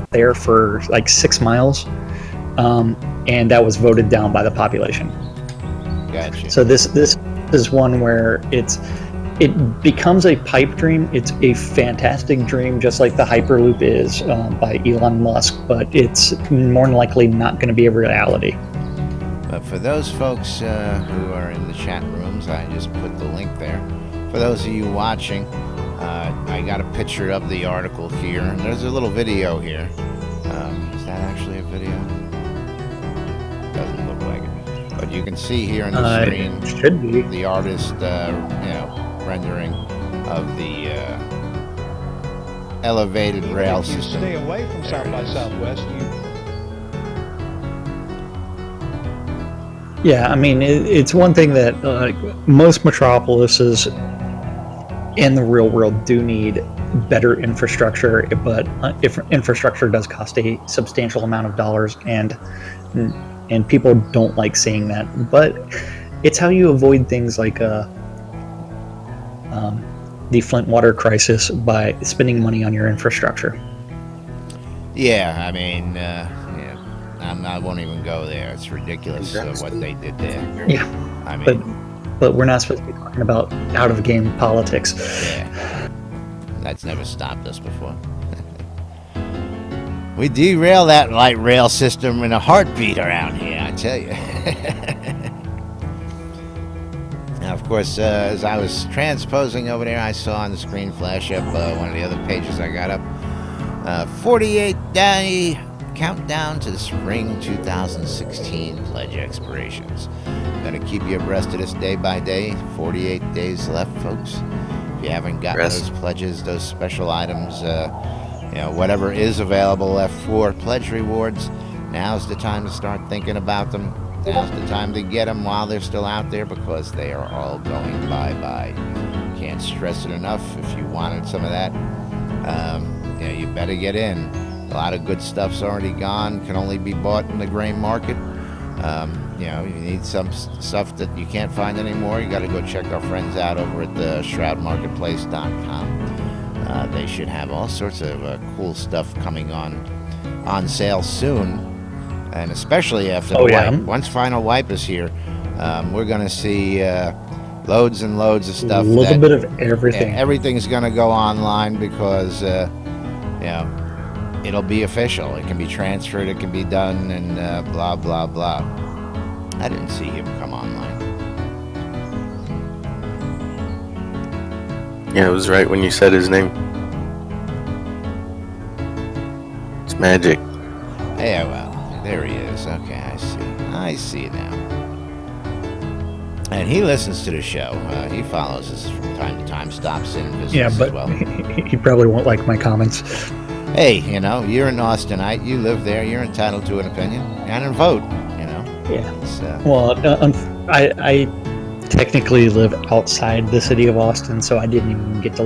Speaker 3: there for like 6 miles, and that was voted down by the population.
Speaker 2: Gotcha.
Speaker 3: So this is one where it becomes a pipe dream. It's a fantastic dream, just like the Hyperloop is by Elon Musk, but it's more than likely not going to be a reality.
Speaker 2: But for those folks who are in the chat rooms, I just put the link there. For those of you watching, I got a picture of the article here, and there's a little video here. Is that actually a video? Doesn't look like it. But you can see here on the screen
Speaker 3: It should be.
Speaker 2: the artist, rendering of the elevated rail
Speaker 6: If you
Speaker 2: system.
Speaker 6: stay away from
Speaker 2: There
Speaker 6: South
Speaker 2: it
Speaker 6: by
Speaker 2: is.
Speaker 6: Southwest,
Speaker 3: Yeah, I mean, it's one thing that most metropolises in the real world do need better infrastructure, but if infrastructure does cost a substantial amount of dollars, and people don't like seeing that. But it's how you avoid things like the Flint water crisis by spending money on your infrastructure.
Speaker 2: Yeah, I mean, I won't even go there. It's ridiculous what they did there.
Speaker 3: Yeah,
Speaker 2: I mean,
Speaker 3: but we're not supposed to be talking about out-of-game politics.
Speaker 2: yeah, that's never stopped us before. We derail that light rail system in a heartbeat around here, I tell you. Now, of course, as I was transposing over there, I saw on the screen flash up one of the other pages I got up. 48-day countdown to the spring 2016 pledge expirations. Going to keep you abreast of this day by day. 48 days left, folks. If you haven't gotten those pledges, those special items, whatever is available left for pledge rewards, Now's the time to start thinking about them. Now's the time to get them while they're still out there, because they are all going bye-bye. Can't stress it enough. If you wanted some of that, you better get in. A lot of good stuff's already gone, can only be bought in the gray market. You need some stuff that you can't find anymore. You got to go check our friends out over at the shroudmarketplace.com. They should have all sorts of cool stuff coming on sale soon, and especially after the wipe. Once final wipe is here, we're going to see loads and loads of stuff. A little
Speaker 3: bit of everything.
Speaker 2: Everything's going to go online because it'll be official. It can be transferred, it can be done, and blah, blah, blah. I didn't see him come online.
Speaker 4: Yeah, it was right when you said his name. It's magic.
Speaker 2: Yeah, well, there he is. Okay, I see now. And he listens to the show. He follows us from time to time, stops in and visits
Speaker 3: but
Speaker 2: as well.
Speaker 3: He probably won't like my comments.
Speaker 2: Hey, you're an Austinite. You live there. You're entitled to an opinion and a vote,
Speaker 3: Yeah. Well, I technically live outside the city of Austin, so I didn't even get to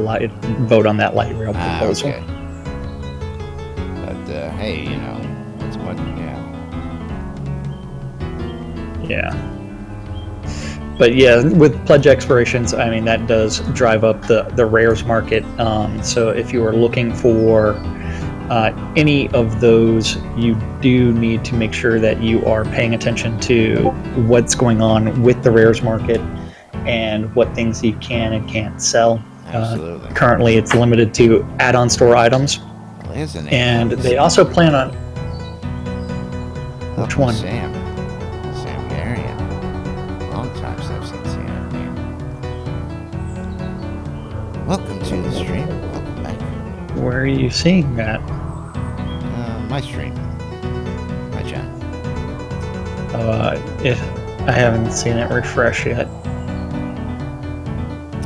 Speaker 3: vote on that light rail proposal.
Speaker 2: Okay. But, hey, it's what,
Speaker 3: Yeah. But yeah, with pledge expirations, I mean, that does drive up the rares market. So if you are looking for any of those, you do need to make sure that you are paying attention to what's going on with the rares market and what things you can and can't sell.
Speaker 2: Absolutely.
Speaker 3: Currently, it's limited to add-on store items.
Speaker 2: Well, here's the name.
Speaker 3: And they also plan on... Which one?
Speaker 2: Sam Garian. Long time since I've seen that name. Welcome to the stream. Welcome back.
Speaker 3: Where are you seeing that?
Speaker 2: My stream. My channel.
Speaker 3: I haven't seen it refresh yet.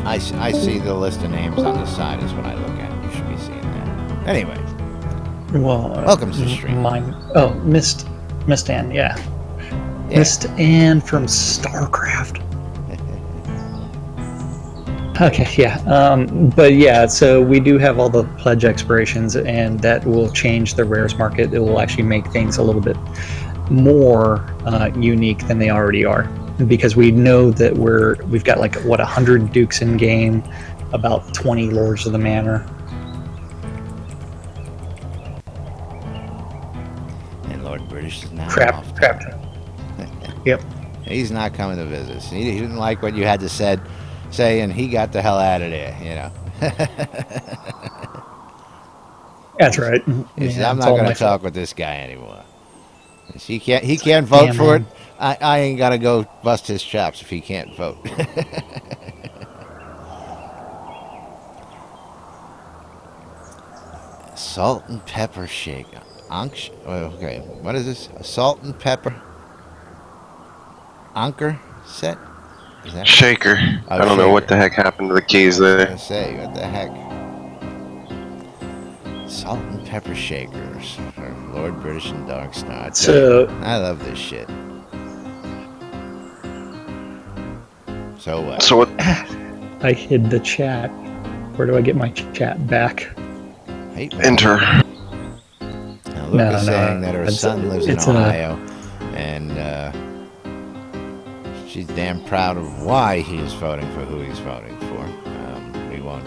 Speaker 2: I see the list of names on the side is what I look at. You should be seeing that. Anyway.
Speaker 3: Well,
Speaker 2: welcome to the stream.
Speaker 3: Mist Ann, yeah. Mist Ann from StarCraft. Okay, yeah. But yeah, so we do have all the pledge expirations, and that will change the rares market. It will actually make things a little bit more unique than they already are, because we know that we've got 100 Dukes in game, about 20 Lords of the Manor.
Speaker 2: And Lord British is now
Speaker 3: Crap. Yep.
Speaker 2: He's not coming to visit us. He didn't like what you had to say, and he got the hell out of there,
Speaker 3: That's right.
Speaker 2: He said, I'm not going to talk with this guy anymore. He can't vote for it. I ain't got to go bust his chops if he can't vote. Salt and pepper shake. Okay, what is this? A salt and pepper anchor set? Is that
Speaker 5: Shaker. I don't know what the heck happened to the keys there.
Speaker 2: I was gonna say, what the heck? Salt and pepper shakers for Lord British and Darkstar. I love this shit. So what?
Speaker 5: So what?
Speaker 3: I hid the chat. Where do I get my chat back?
Speaker 5: Enter.
Speaker 2: Now, Luke is saying that her son lives in Ohio, and she's damn proud of why he's voting for who he's voting for. We won't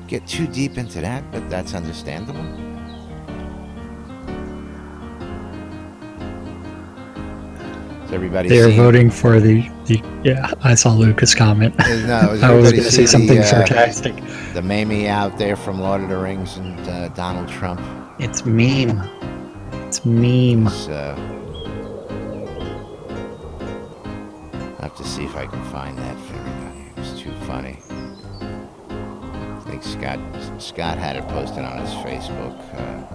Speaker 2: get too deep into that, but that's understandable.
Speaker 3: They're voting for the yeah. I saw Lucas comment.
Speaker 2: I was
Speaker 3: going to say something sarcastic.
Speaker 2: The Mamie out there from Lord of the Rings and Donald Trump.
Speaker 3: It's meme. It's meme.
Speaker 2: I'll have to see if I can find that for everybody. It was too funny. I think Scott had it posted on his Facebook.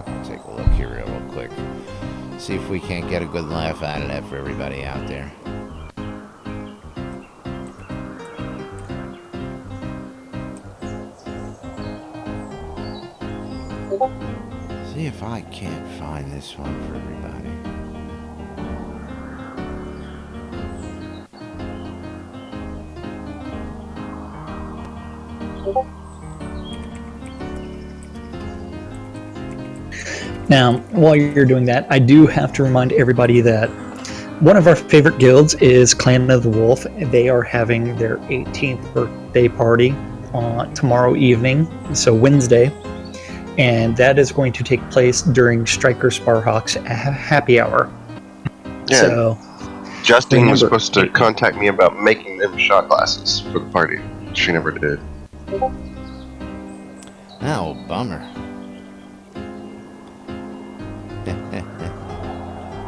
Speaker 2: I'll take a look here real quick. See if we can't get a good laugh out of that for everybody out there. see if I can't find this one for everybody.
Speaker 3: Now, while you're doing that, I do have to remind everybody that one of our favorite guilds is Clan of the Wolf. They are having their 18th birthday party on tomorrow evening, so Wednesday, and that is going to take place during Striker Sparhawk's happy hour.
Speaker 5: Yeah.
Speaker 3: So,
Speaker 5: Justine was
Speaker 3: remember-
Speaker 5: supposed to contact me about making them shot glasses for the party. She never did.
Speaker 2: Oh, bummer.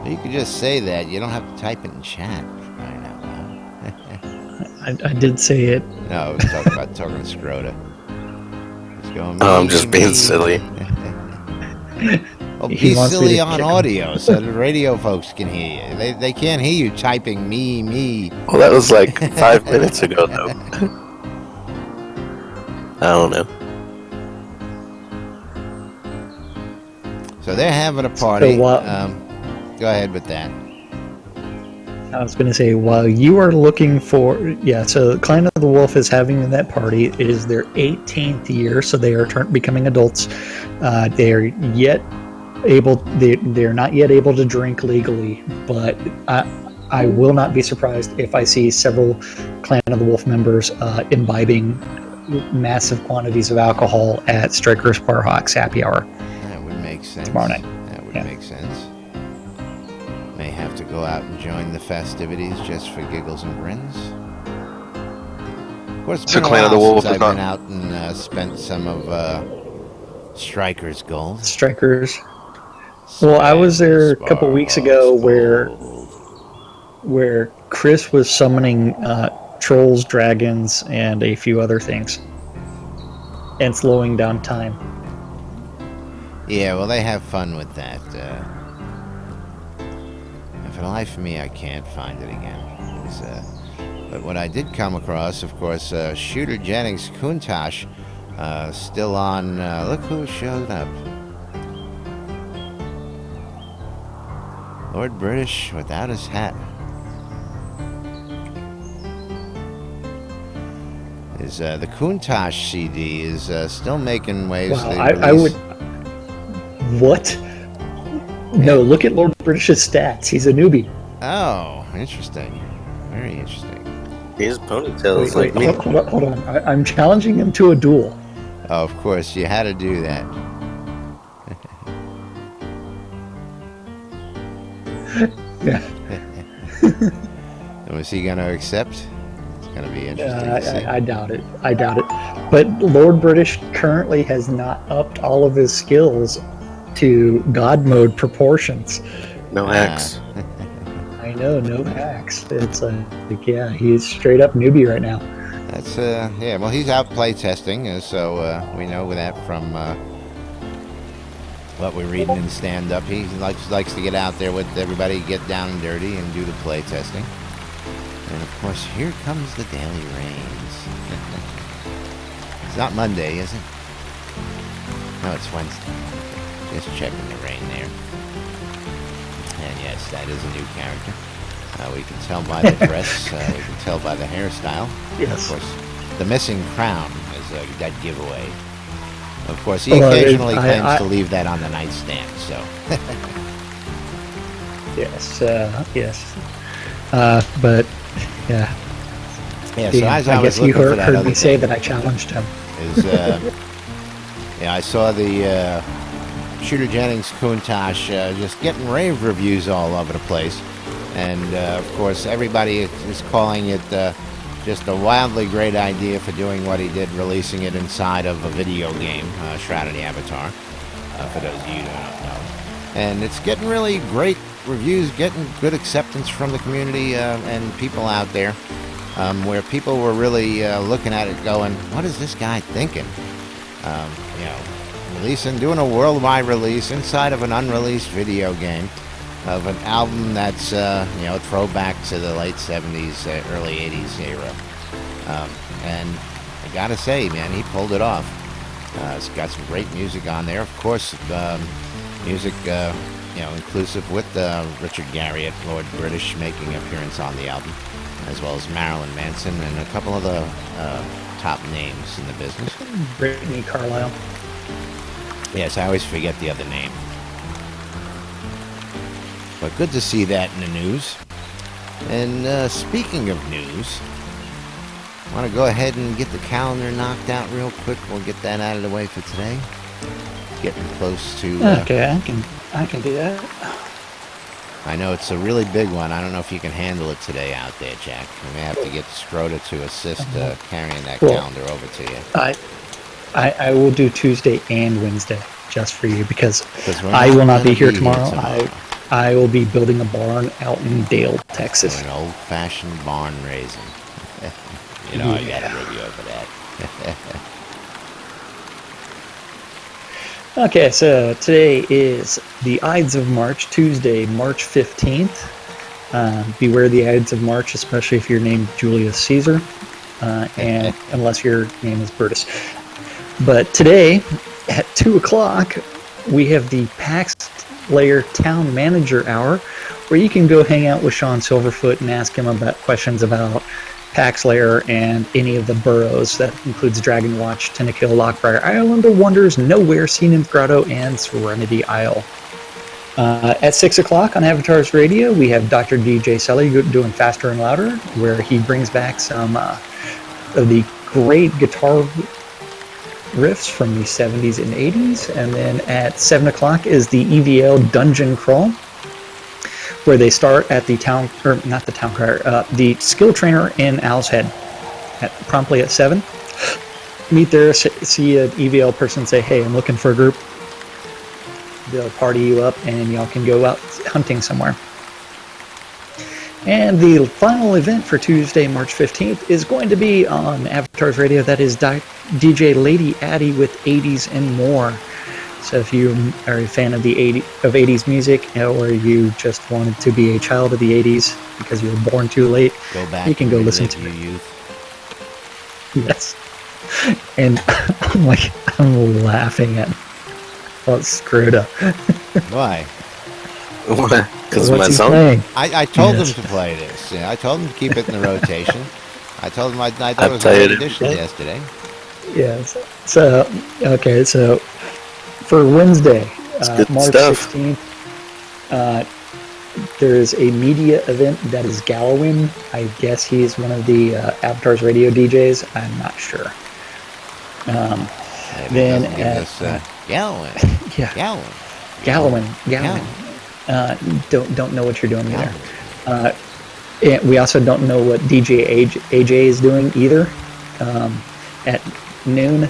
Speaker 2: You could just say that. You don't have to type it in chat. Right now.
Speaker 3: I did say it.
Speaker 2: No, I was talking to Scroda. He's going,
Speaker 4: I'm just being silly.
Speaker 2: Well,
Speaker 3: He
Speaker 2: be
Speaker 3: wants me
Speaker 2: silly
Speaker 3: to
Speaker 2: on
Speaker 3: kick him.
Speaker 2: audio so the radio folks can hear you. They can't hear you typing me.
Speaker 4: Well, that was like 5 minutes ago, though. I don't know.
Speaker 2: So they're having a party.
Speaker 3: So,
Speaker 2: Go ahead with that.
Speaker 3: I was going to say, while you are looking for, so Clan of the Wolf is having that party. It is their 18th year, so they are becoming adults. They are they're not yet able to drink legally, but I will not be surprised if I see several Clan of the Wolf members imbibing massive quantities of alcohol at Striker Sparhawk's happy hour.
Speaker 2: That would make sense.
Speaker 3: Tomorrow night.
Speaker 2: That would
Speaker 3: Yeah.
Speaker 2: make sense. May have to go out and join the festivities just for giggles and grins. Of course, it's
Speaker 5: So
Speaker 2: been a
Speaker 5: Clan of the
Speaker 2: while
Speaker 5: Wolf
Speaker 2: since
Speaker 5: is
Speaker 2: I've been
Speaker 5: not-
Speaker 2: out and spent some of Striker's gold.
Speaker 3: Strikers. Well, I was there a couple weeks ago where Chris was summoning trolls, dragons, and a few other things, and slowing down time.
Speaker 2: Yeah, well, they have fun with that. And for the life of me, I can't find it again. But what I did come across, of course, Shooter Jennings Kuntosh, still on. Look who showed up. Lord British without his hat. The Kuntosh CD is still making waves.
Speaker 3: Wow,
Speaker 2: They
Speaker 3: I
Speaker 2: release-
Speaker 3: would. What? No, look at Lord British's stats. He's a newbie.
Speaker 2: Oh, interesting. Very interesting.
Speaker 4: His ponytail is
Speaker 3: Wait,
Speaker 4: like me.
Speaker 3: hold on. I'm challenging him to a duel.
Speaker 2: Oh, of course, you had to do that.
Speaker 3: Yeah.
Speaker 2: Was he going to accept? It's going to be interesting to see.
Speaker 3: I doubt it. But Lord British currently has not upped all of his skills to God mode proportions.
Speaker 4: No hacks.
Speaker 3: I know, no hacks. It's he's straight up newbie right now.
Speaker 2: That's yeah. Well, he's out play testing, so we know that from what we're reading in stand up. He likes to get out there with everybody, get down and dirty, and do the play testing. And of course, here comes the daily rains. It's not Monday, is it? No, it's Wednesday. Just checking the rain there. And yes, that is a new character. We can tell by the dress. We can tell by the hairstyle.
Speaker 3: Yes.
Speaker 2: Of course, the missing crown is a dead giveaway. Of course, he
Speaker 3: Well,
Speaker 2: occasionally
Speaker 3: I-
Speaker 2: claims
Speaker 3: I-
Speaker 2: to leave that on the nightstand. So,
Speaker 3: Yes. But yeah.
Speaker 2: yeah. So as I
Speaker 3: I
Speaker 2: was
Speaker 3: guess you
Speaker 2: looking for
Speaker 3: heard
Speaker 2: that other
Speaker 3: me say
Speaker 2: thing
Speaker 3: that I challenged him.
Speaker 2: is, yeah, I saw the Shooter Jennings Kuntosh just getting rave reviews all over the place, and of course everybody is calling it just a wildly great idea for doing what he did, releasing it inside of a video game, Shroud of the Avatar, for those of you who don't know. And it's getting really great reviews, getting good acceptance from the community and people out there, where people were really looking at it going, what is this guy thinking? Doing a worldwide release inside of an unreleased video game of an album that's, throwback to the late 70s, early 80s era. And I gotta say, man, he pulled it off. It's got some great music on there. Of course, Music, inclusive with Richard Garriott, Lord British, making an appearance on the album, as well as Marilyn Manson and a couple of the top names in the business.
Speaker 3: Brittany Carlisle.
Speaker 2: Yes, I always forget the other name. But good to see that in the news. And speaking of news, I want to go ahead and get the calendar knocked out real quick. We'll get that out of the way for today. Getting close to...
Speaker 3: Okay, I can do that.
Speaker 2: I know it's a really big one. I don't know if you can handle it today out there, Jack. We may have to get Shroud to assist carrying that calendar over to you.
Speaker 3: I will do Tuesday and Wednesday just for you because I will not be here tomorrow. I will be building a barn out in Dale, Texas.
Speaker 2: An old-fashioned barn raising. I got a review for that.
Speaker 3: Okay, so today is the Ides of March, Tuesday, March 15th. Beware the Ides of March, especially if you're named Julius Caesar, and unless your name is Brutus. But today, at 2 o'clock, we have the PAX Layer Town Manager Hour, where you can go hang out with Sean Silverfoot and ask him about questions about PAX Layer and any of the boroughs. That includes Dragon Watch, Tennekill, Lockbriar Island, The Wonders, Nowhere, Sea Nymph Grotto, and Serenity Isle. At 6 o'clock on Avatar's Radio, we have Dr. DJ Selly doing Faster and Louder, where he brings back some of the great guitar riffs from the 70s and 80s. And then at 7 o'clock is the EVL Dungeon Crawl, where they start at the the skill trainer in Owl's Head promptly at 7. Meet there, see an EVL person, say, hey, I'm looking for a group. They'll party you up and y'all can go out hunting somewhere. And the final event for Tuesday, March 15th is going to be on Avatar's Radio. That is DJ Lady Addy with 80s and More. So if you are a fan of 80s music, or you just wanted to be a child of the 80s because you were born too late, you can go listen to it.
Speaker 2: Youth.
Speaker 3: Yes. And I'm laughing at screwed up.
Speaker 2: Why?
Speaker 4: Because
Speaker 3: What's
Speaker 4: my
Speaker 3: he
Speaker 4: son.
Speaker 3: playing?
Speaker 2: I told them to play this. Yeah, I told them to keep it in the rotation. I told them I thought it was a
Speaker 4: played
Speaker 2: good
Speaker 4: it.
Speaker 2: edition yesterday.
Speaker 3: Yes. So for Wednesday,
Speaker 4: good
Speaker 3: March
Speaker 4: stuff.
Speaker 3: 16th, there is a media event that is Gallowin. I guess he's one of the Avatar's Radio DJs. I'm not sure. Then
Speaker 2: Gallowin.
Speaker 3: Yeah.
Speaker 2: Gallowin.
Speaker 3: Gallowin. Don't know what you're doing either. And we also don't know what DJ AJ is doing either. At noon,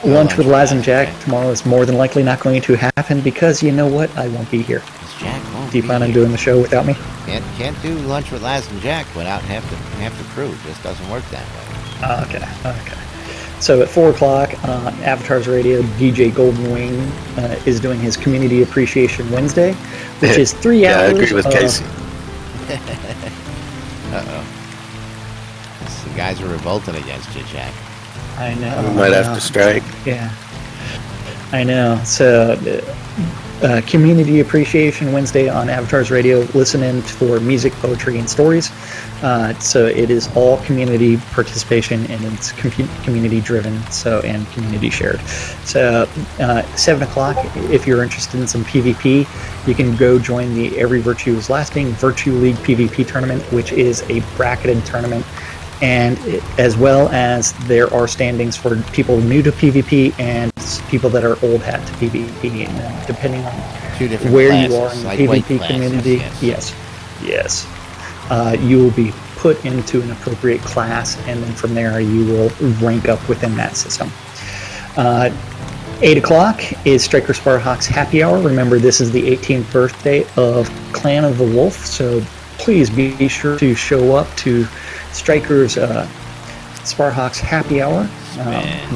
Speaker 3: lunch with Laz and Jack tomorrow is more than likely not going to happen because you know what? I won't be here.
Speaker 2: Jack won't
Speaker 3: Do you
Speaker 2: be
Speaker 3: plan on
Speaker 2: here.
Speaker 3: doing the show without me?
Speaker 2: Can't do lunch with Laz and Jack without half the crew. It just doesn't work that way.
Speaker 3: Okay. So at 4 o'clock on Avatar's Radio, DJ Golden Wing is doing his Community Appreciation Wednesday, which is 3
Speaker 4: Yeah, I
Speaker 3: hours.
Speaker 4: agree with Casey.
Speaker 2: Uh-oh. The guys are revolting against you, Jack.
Speaker 3: I know.
Speaker 4: We might have to strike.
Speaker 3: Yeah, I know. So, Community Appreciation Wednesday on Avatar's Radio. Listen in for music, poetry, and stories. So it is all community participation and it's community driven. And community shared. So 7 o'clock. If you're interested in some PvP, you can go join the Every Virtue is Lasting Virtue League PvP tournament, which is a bracketed tournament. And as well as there are standings for people new to PvP and people that are old hat to PvP. And depending on
Speaker 2: Two different
Speaker 3: where
Speaker 2: classes,
Speaker 3: you are in the
Speaker 2: like
Speaker 3: PvP
Speaker 2: weight classes,
Speaker 3: community, yes, you will be put into an appropriate class, and then from there you will rank up within that system. 8 o'clock is Striker Sparhawks Happy Hour. Remember, this is the 18th birthday of Clan of the Wolf, so please be sure to show up to Striker's Sparhawks Happy Hour.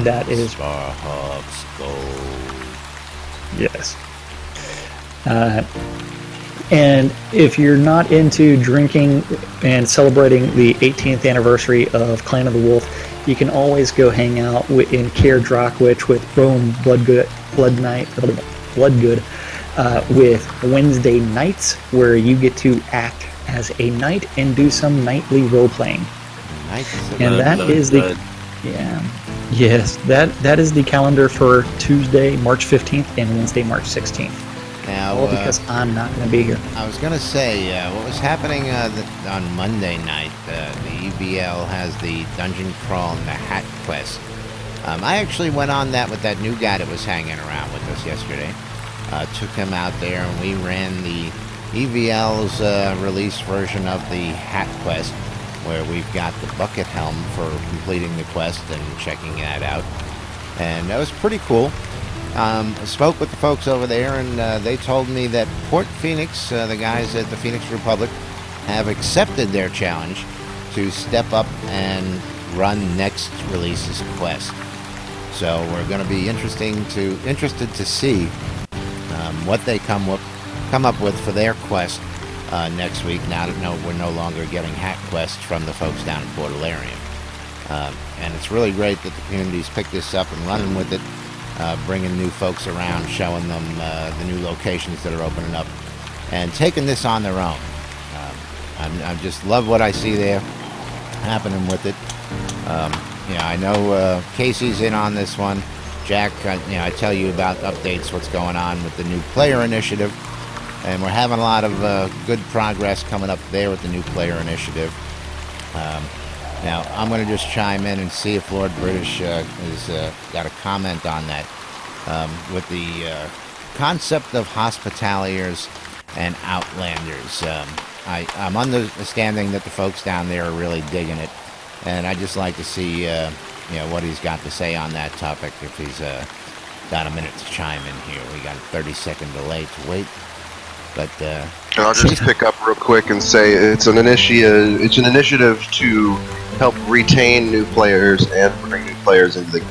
Speaker 3: That is
Speaker 2: Sparhawks Gold.
Speaker 3: yes. And if you're not into drinking and celebrating the 18th anniversary of Clan of the Wolf, you can always go hang out in Caer Drachwich with Rome, Blood Knight, Bloodgood, with Wednesday nights, where you get to act as a knight and do some nightly role playing. And that is the that is the calendar for Tuesday, March 15th and Wednesday, March 16th.
Speaker 2: Now,
Speaker 3: all because I'm not going to be here.
Speaker 2: I was going to say, what was happening on Monday night, the EVL has the Dungeon Crawl and the Hat Quest. I actually went on that with that new guy that was hanging around with us yesterday. Took him out there, and we ran the EVL's release version of the Hat Quest, where we've got the bucket helm for completing the quest and checking that out. And that was pretty cool. I spoke with the folks over there, and they told me that Port Phoenix, the guys at the Phoenix Republic, have accepted their challenge to step up and run next release's quest. So we're going to be interested to see what they come up with for their quest next week. Now that we're no longer getting hat quests from the folks down in Bordelarium. And it's really great that the community's picked this up and running with it, bringing new folks around, showing them the new locations that are opening up, and taking this on their own. I just love what I see there happening with it. I know Casey's in on this one. Jack, I tell you about updates, what's going on with the new player initiative, and we're having a lot of good progress coming up there with the new player initiative. Now, I'm going to just chime in and see if Lord British has got a comment on that. With the concept of hospitaliers and outlanders, I'm understanding that the folks down there are really digging it, and I'd just like to see what he's got to say on that topic, if he's got a minute to chime in here. We got a 30-second delay to wait. But
Speaker 5: I'll just pick up real quick and say it's an initiative to help retain new players and bring new players into the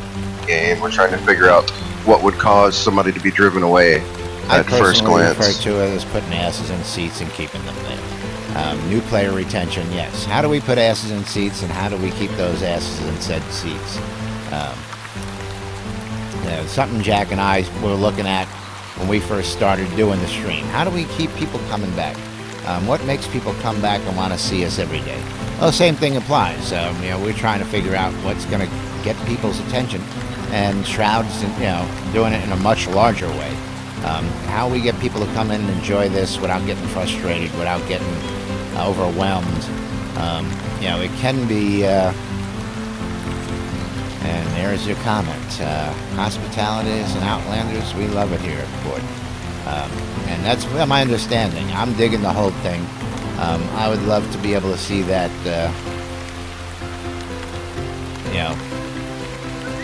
Speaker 5: game. We're trying to figure out what would cause somebody to be driven away at first glance.
Speaker 2: I refer to it as putting asses in seats and keeping them there. New player retention, yes. How do we put asses in seats, and how do we keep those asses in said seats? Something Jack and I were looking at when we first started doing the stream. How do we keep people coming back? What makes people come back and want to see us every day? Well, the same thing applies. We're trying to figure out what's going to get people's attention, and Shroud's doing it in a much larger way. How we get people to come in and enjoy this without getting frustrated, without getting overwhelmed. It can be, and there's your comment. Hospitalities and outlanders, we love it here at Port. And that's my understanding. I'm digging the whole thing. I would love to be able to see that,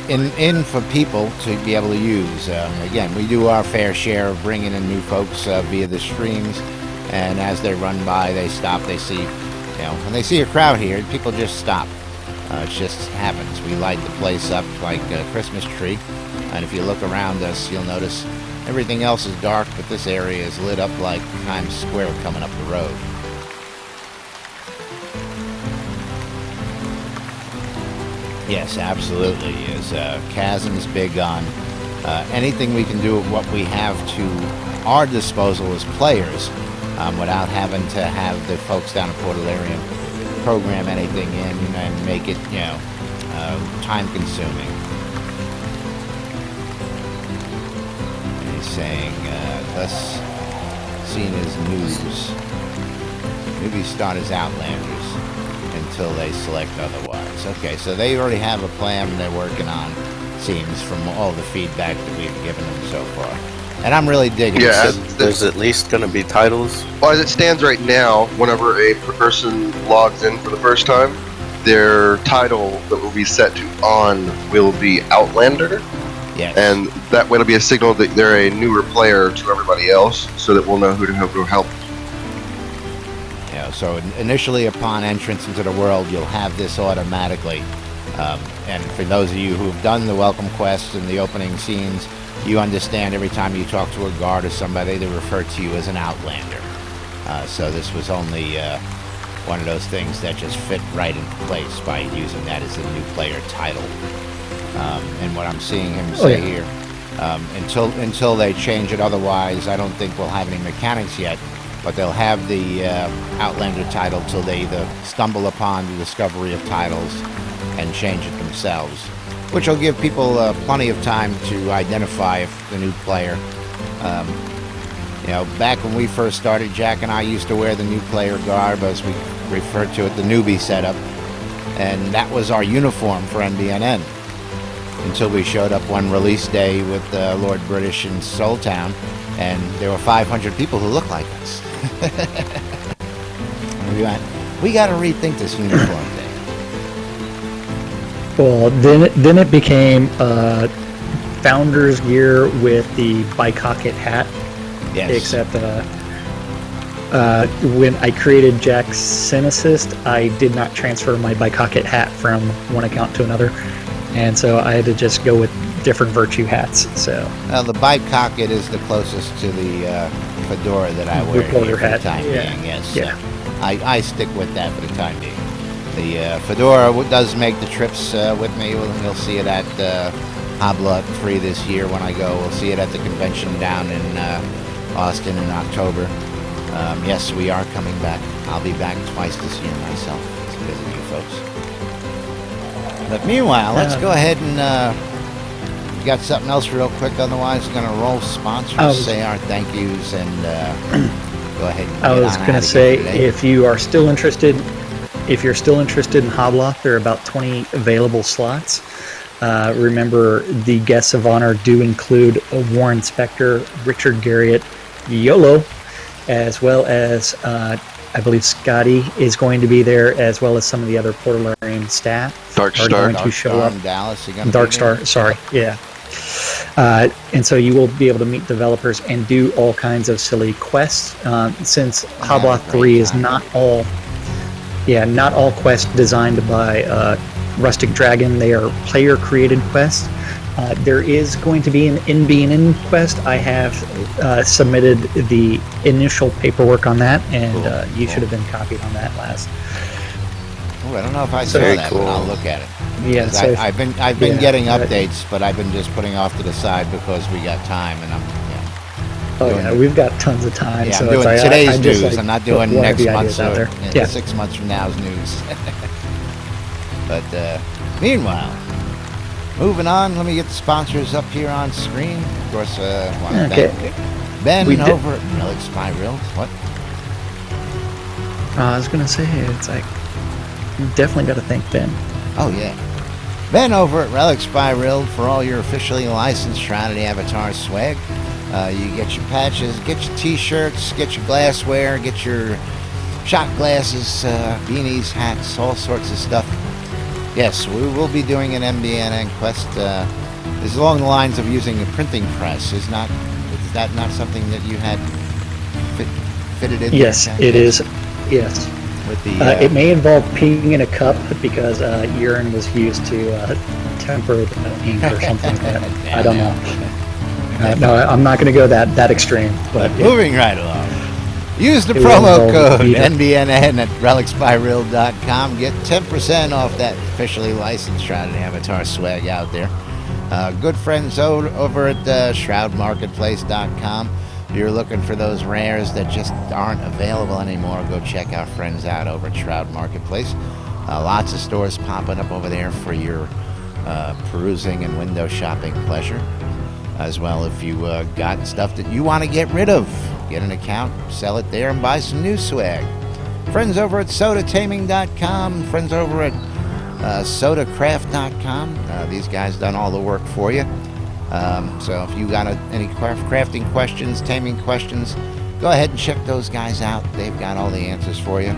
Speaker 2: in for people to be able to use. Again, we do our fair share of bringing in new folks via the streams, and as they run by, they stop, they see, when they see a crowd here, people just stop. It just happens. We light the place up like a Christmas tree, and if you look around us, you'll notice everything else is dark, but this area is lit up like Times Square coming up the road. Yes, absolutely. Chasm's big on anything we can do with what we have to our disposal as players, without having to have the folks down at Bordelarium program anything in and make it, time consuming. And he's saying, thus seen as news. Maybe start as Outlanders until they select otherwise. Okay, so they already have a plan they're working on, seems, from all the feedback that we've given them so far. And I'm really digging it.
Speaker 4: There's at least going to be titles.
Speaker 5: Well, as it stands right now, whenever a person logs in for the first time, their title that will be set to on will be Outlander.
Speaker 2: Yes.
Speaker 5: And that will be a signal that they're a newer player to everybody else, so that we'll know who to help.
Speaker 2: So initially upon entrance into the world, you'll have this automatically. And for those of you who have done the welcome quests and the opening scenes, you understand every time you talk to a guard or somebody, they refer to you as an Outlander. So this was only one of those things that just fit right into place by using that as a new player title. And what I'm seeing him say here, until they change it. Otherwise, I don't think we'll have any mechanics yet. But they'll have the Outlander title till they either stumble upon the discovery of titles and change it themselves, which will give people plenty of time to identify the new player. Back when we first started, Jack and I used to wear the new player garb, as we referred to it, the newbie setup, and that was our uniform for NBNN until we showed up one release day with Lord British in Soul Town, and there were 500 people who looked like us. We got to rethink this uniform thing.
Speaker 3: Well, then it became founder's gear with the bicocket hat.
Speaker 2: Yes.
Speaker 3: Except when I created Jack's Synesist, I did not transfer my bicocket hat from one account to another, and so I had to just go with different virtue hats. So
Speaker 2: the bicocket is the closest to the fedora that I wear
Speaker 3: reporter
Speaker 2: for the
Speaker 3: hat.
Speaker 2: time
Speaker 3: Yeah.
Speaker 2: being. Yes.
Speaker 3: Yeah.
Speaker 2: I stick with that for the time being. The fedora does make the trips with me. You'll see it at Habla 3 this year when I go. We'll see it at the convention down in Austin in October. Yes, we are coming back. I'll be back twice this year myself to visit you folks. But meanwhile, let's go ahead and you got something else real quick. Otherwise, we're going to roll sponsors, say our thank yous, and go ahead and
Speaker 3: I was going to say, if you're still interested in Hoblock, there are about 20 available slots. Remember, the guests of honor do include Warren Spector, Richard Garriott, YOLO, as well as I believe Scotty is going to be there, as well as some of the other Portalarian staff
Speaker 5: Dark Star.
Speaker 3: going to show up.
Speaker 2: Dallas,
Speaker 3: Dark Star, sorry, yeah. And so you will be able to meet developers and do all kinds of silly quests. Since Hoblock 3 is not all quests designed by Rustic Dragon, they are player-created quests. There is going to be an NBNN quest. I have submitted the initial paperwork on that, and you should have been copied on that last.
Speaker 2: Oh, I don't know if I saw that, but I'll look at it.
Speaker 3: Yeah, so
Speaker 2: I've been getting updates, but I've been just putting off to the side because we got time, and
Speaker 3: we've got tons of time.
Speaker 2: Yeah,
Speaker 3: so
Speaker 2: I'm doing
Speaker 3: it's
Speaker 2: today's news.
Speaker 3: Like,
Speaker 2: I'm not doing
Speaker 3: one of
Speaker 2: next
Speaker 3: the
Speaker 2: month's
Speaker 3: ideas out there.
Speaker 2: 6 months from now's news. But meanwhile, moving on, let me get the sponsors up here on screen. Of course, I want to thank Ben over at Relic Spy Real. What?
Speaker 3: I was going to say, it's like, you definitely got to thank Ben.
Speaker 2: Oh, yeah. Ben over at Relic Spy Real for all your officially licensed Shroud Avatar swag. You get your patches, get your t-shirts, get your glassware, get your shot glasses, beanies, hats, all sorts of stuff. Yes, we will be doing an NBNN quest. It's along the lines of using a printing press. Is that not something that you had fitted in?
Speaker 3: Yes, it is. Yes.
Speaker 2: With the,
Speaker 3: it may involve peeing in a cup because urine was used to temper the ink or something like that. I don't know. No, I'm not going to go that extreme. But
Speaker 2: moving right along. Use the promo code NBNN at relicspyreal.com. Get 10% off that officially licensed Shroud Avatar swag out there. Good friends over at shroudmarketplace.com. If you're looking for those rares that just aren't available anymore, go check our friends out over at Shroud Marketplace. Lots of stores popping up over there for your perusing and window shopping pleasure. As well, if you got stuff that you want to get rid of, get an account, sell it there, and buy some new swag. Friends over at sodataming.com, friends over at sodacraft.com. These guys done all the work for you. So if you got any crafting questions, taming questions, go ahead and check those guys out. They've got all the answers for you.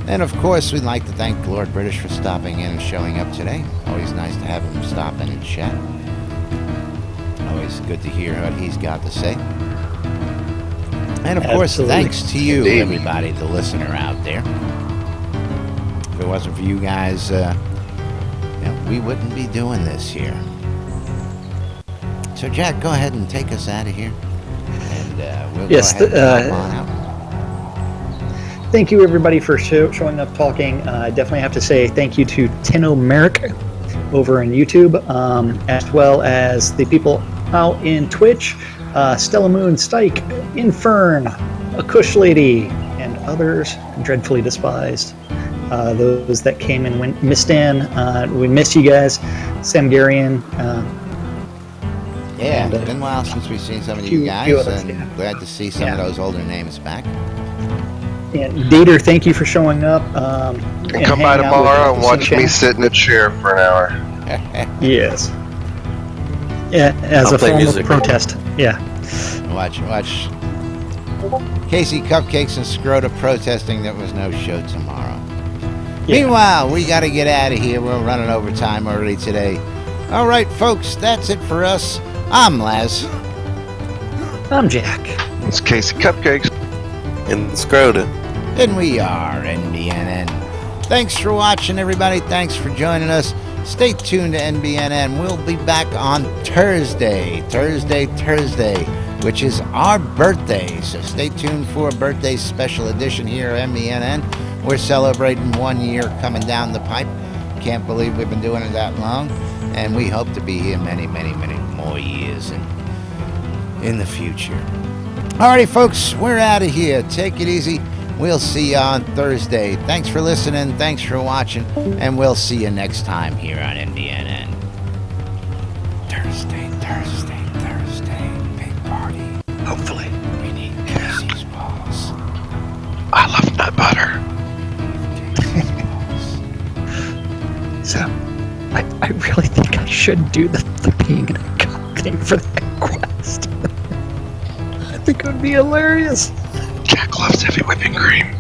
Speaker 2: And of course, we'd like to thank Lord British for stopping in and showing up today. Always nice to have him stop in and chat. Always good to hear what he's got to say. And of course, thanks to you, everybody, the listener out there. If it wasn't for you guys, we wouldn't be doing this here. So, Jack, go ahead and take us out of here. And we'll go ahead and hop on out.
Speaker 3: Thank you, everybody, for showing up, talking. I definitely have to say thank you to Tenno Merrick over in YouTube, as well as the people out in Twitch, Stella Moon, Stike, Infern, A Kush Lady, and others dreadfully despised. Those that came and went, Mistan, we miss you guys, Samgarian.
Speaker 2: Yeah, it's been a while since we've seen some of you guys, and glad to see some of those older names back.
Speaker 3: And Dieter, thank you for showing up.
Speaker 5: And come by tomorrow and watch me sit in a chair for an hour.
Speaker 3: Yes. Yeah, as a form of protest. Yeah.
Speaker 2: Watch Casey Cupcakes and Scrota protesting there was no show tomorrow. Yeah. Meanwhile, we got to get out of here. We're running over time early today. All right, folks, that's it for us. I'm Laz.
Speaker 3: I'm Jack.
Speaker 5: It's Casey Cupcakes.
Speaker 4: And Scrota.
Speaker 2: And we are NBNN. Thanks for watching, everybody. Thanks for joining us. Stay tuned to NBNN. We'll be back on Thursday, which is our birthday. So stay tuned for a birthday special edition here at NBNN. We're celebrating 1 year coming down the pipe. Can't believe we've been doing it that long. And we hope to be here many, many, many more years in the future. Alrighty, folks, we're out of here. Take it easy. We'll see you on Thursday. Thanks for listening. Thanks for watching. And we'll see you next time here on NBNN. Thursday. Big party.
Speaker 3: Hopefully.
Speaker 2: We need Casey's balls.
Speaker 5: I love nut butter.
Speaker 3: So, I really think I should do the peeing in a cup thing for that quest. I think it would be hilarious.
Speaker 5: Jack loves heavy whipping cream.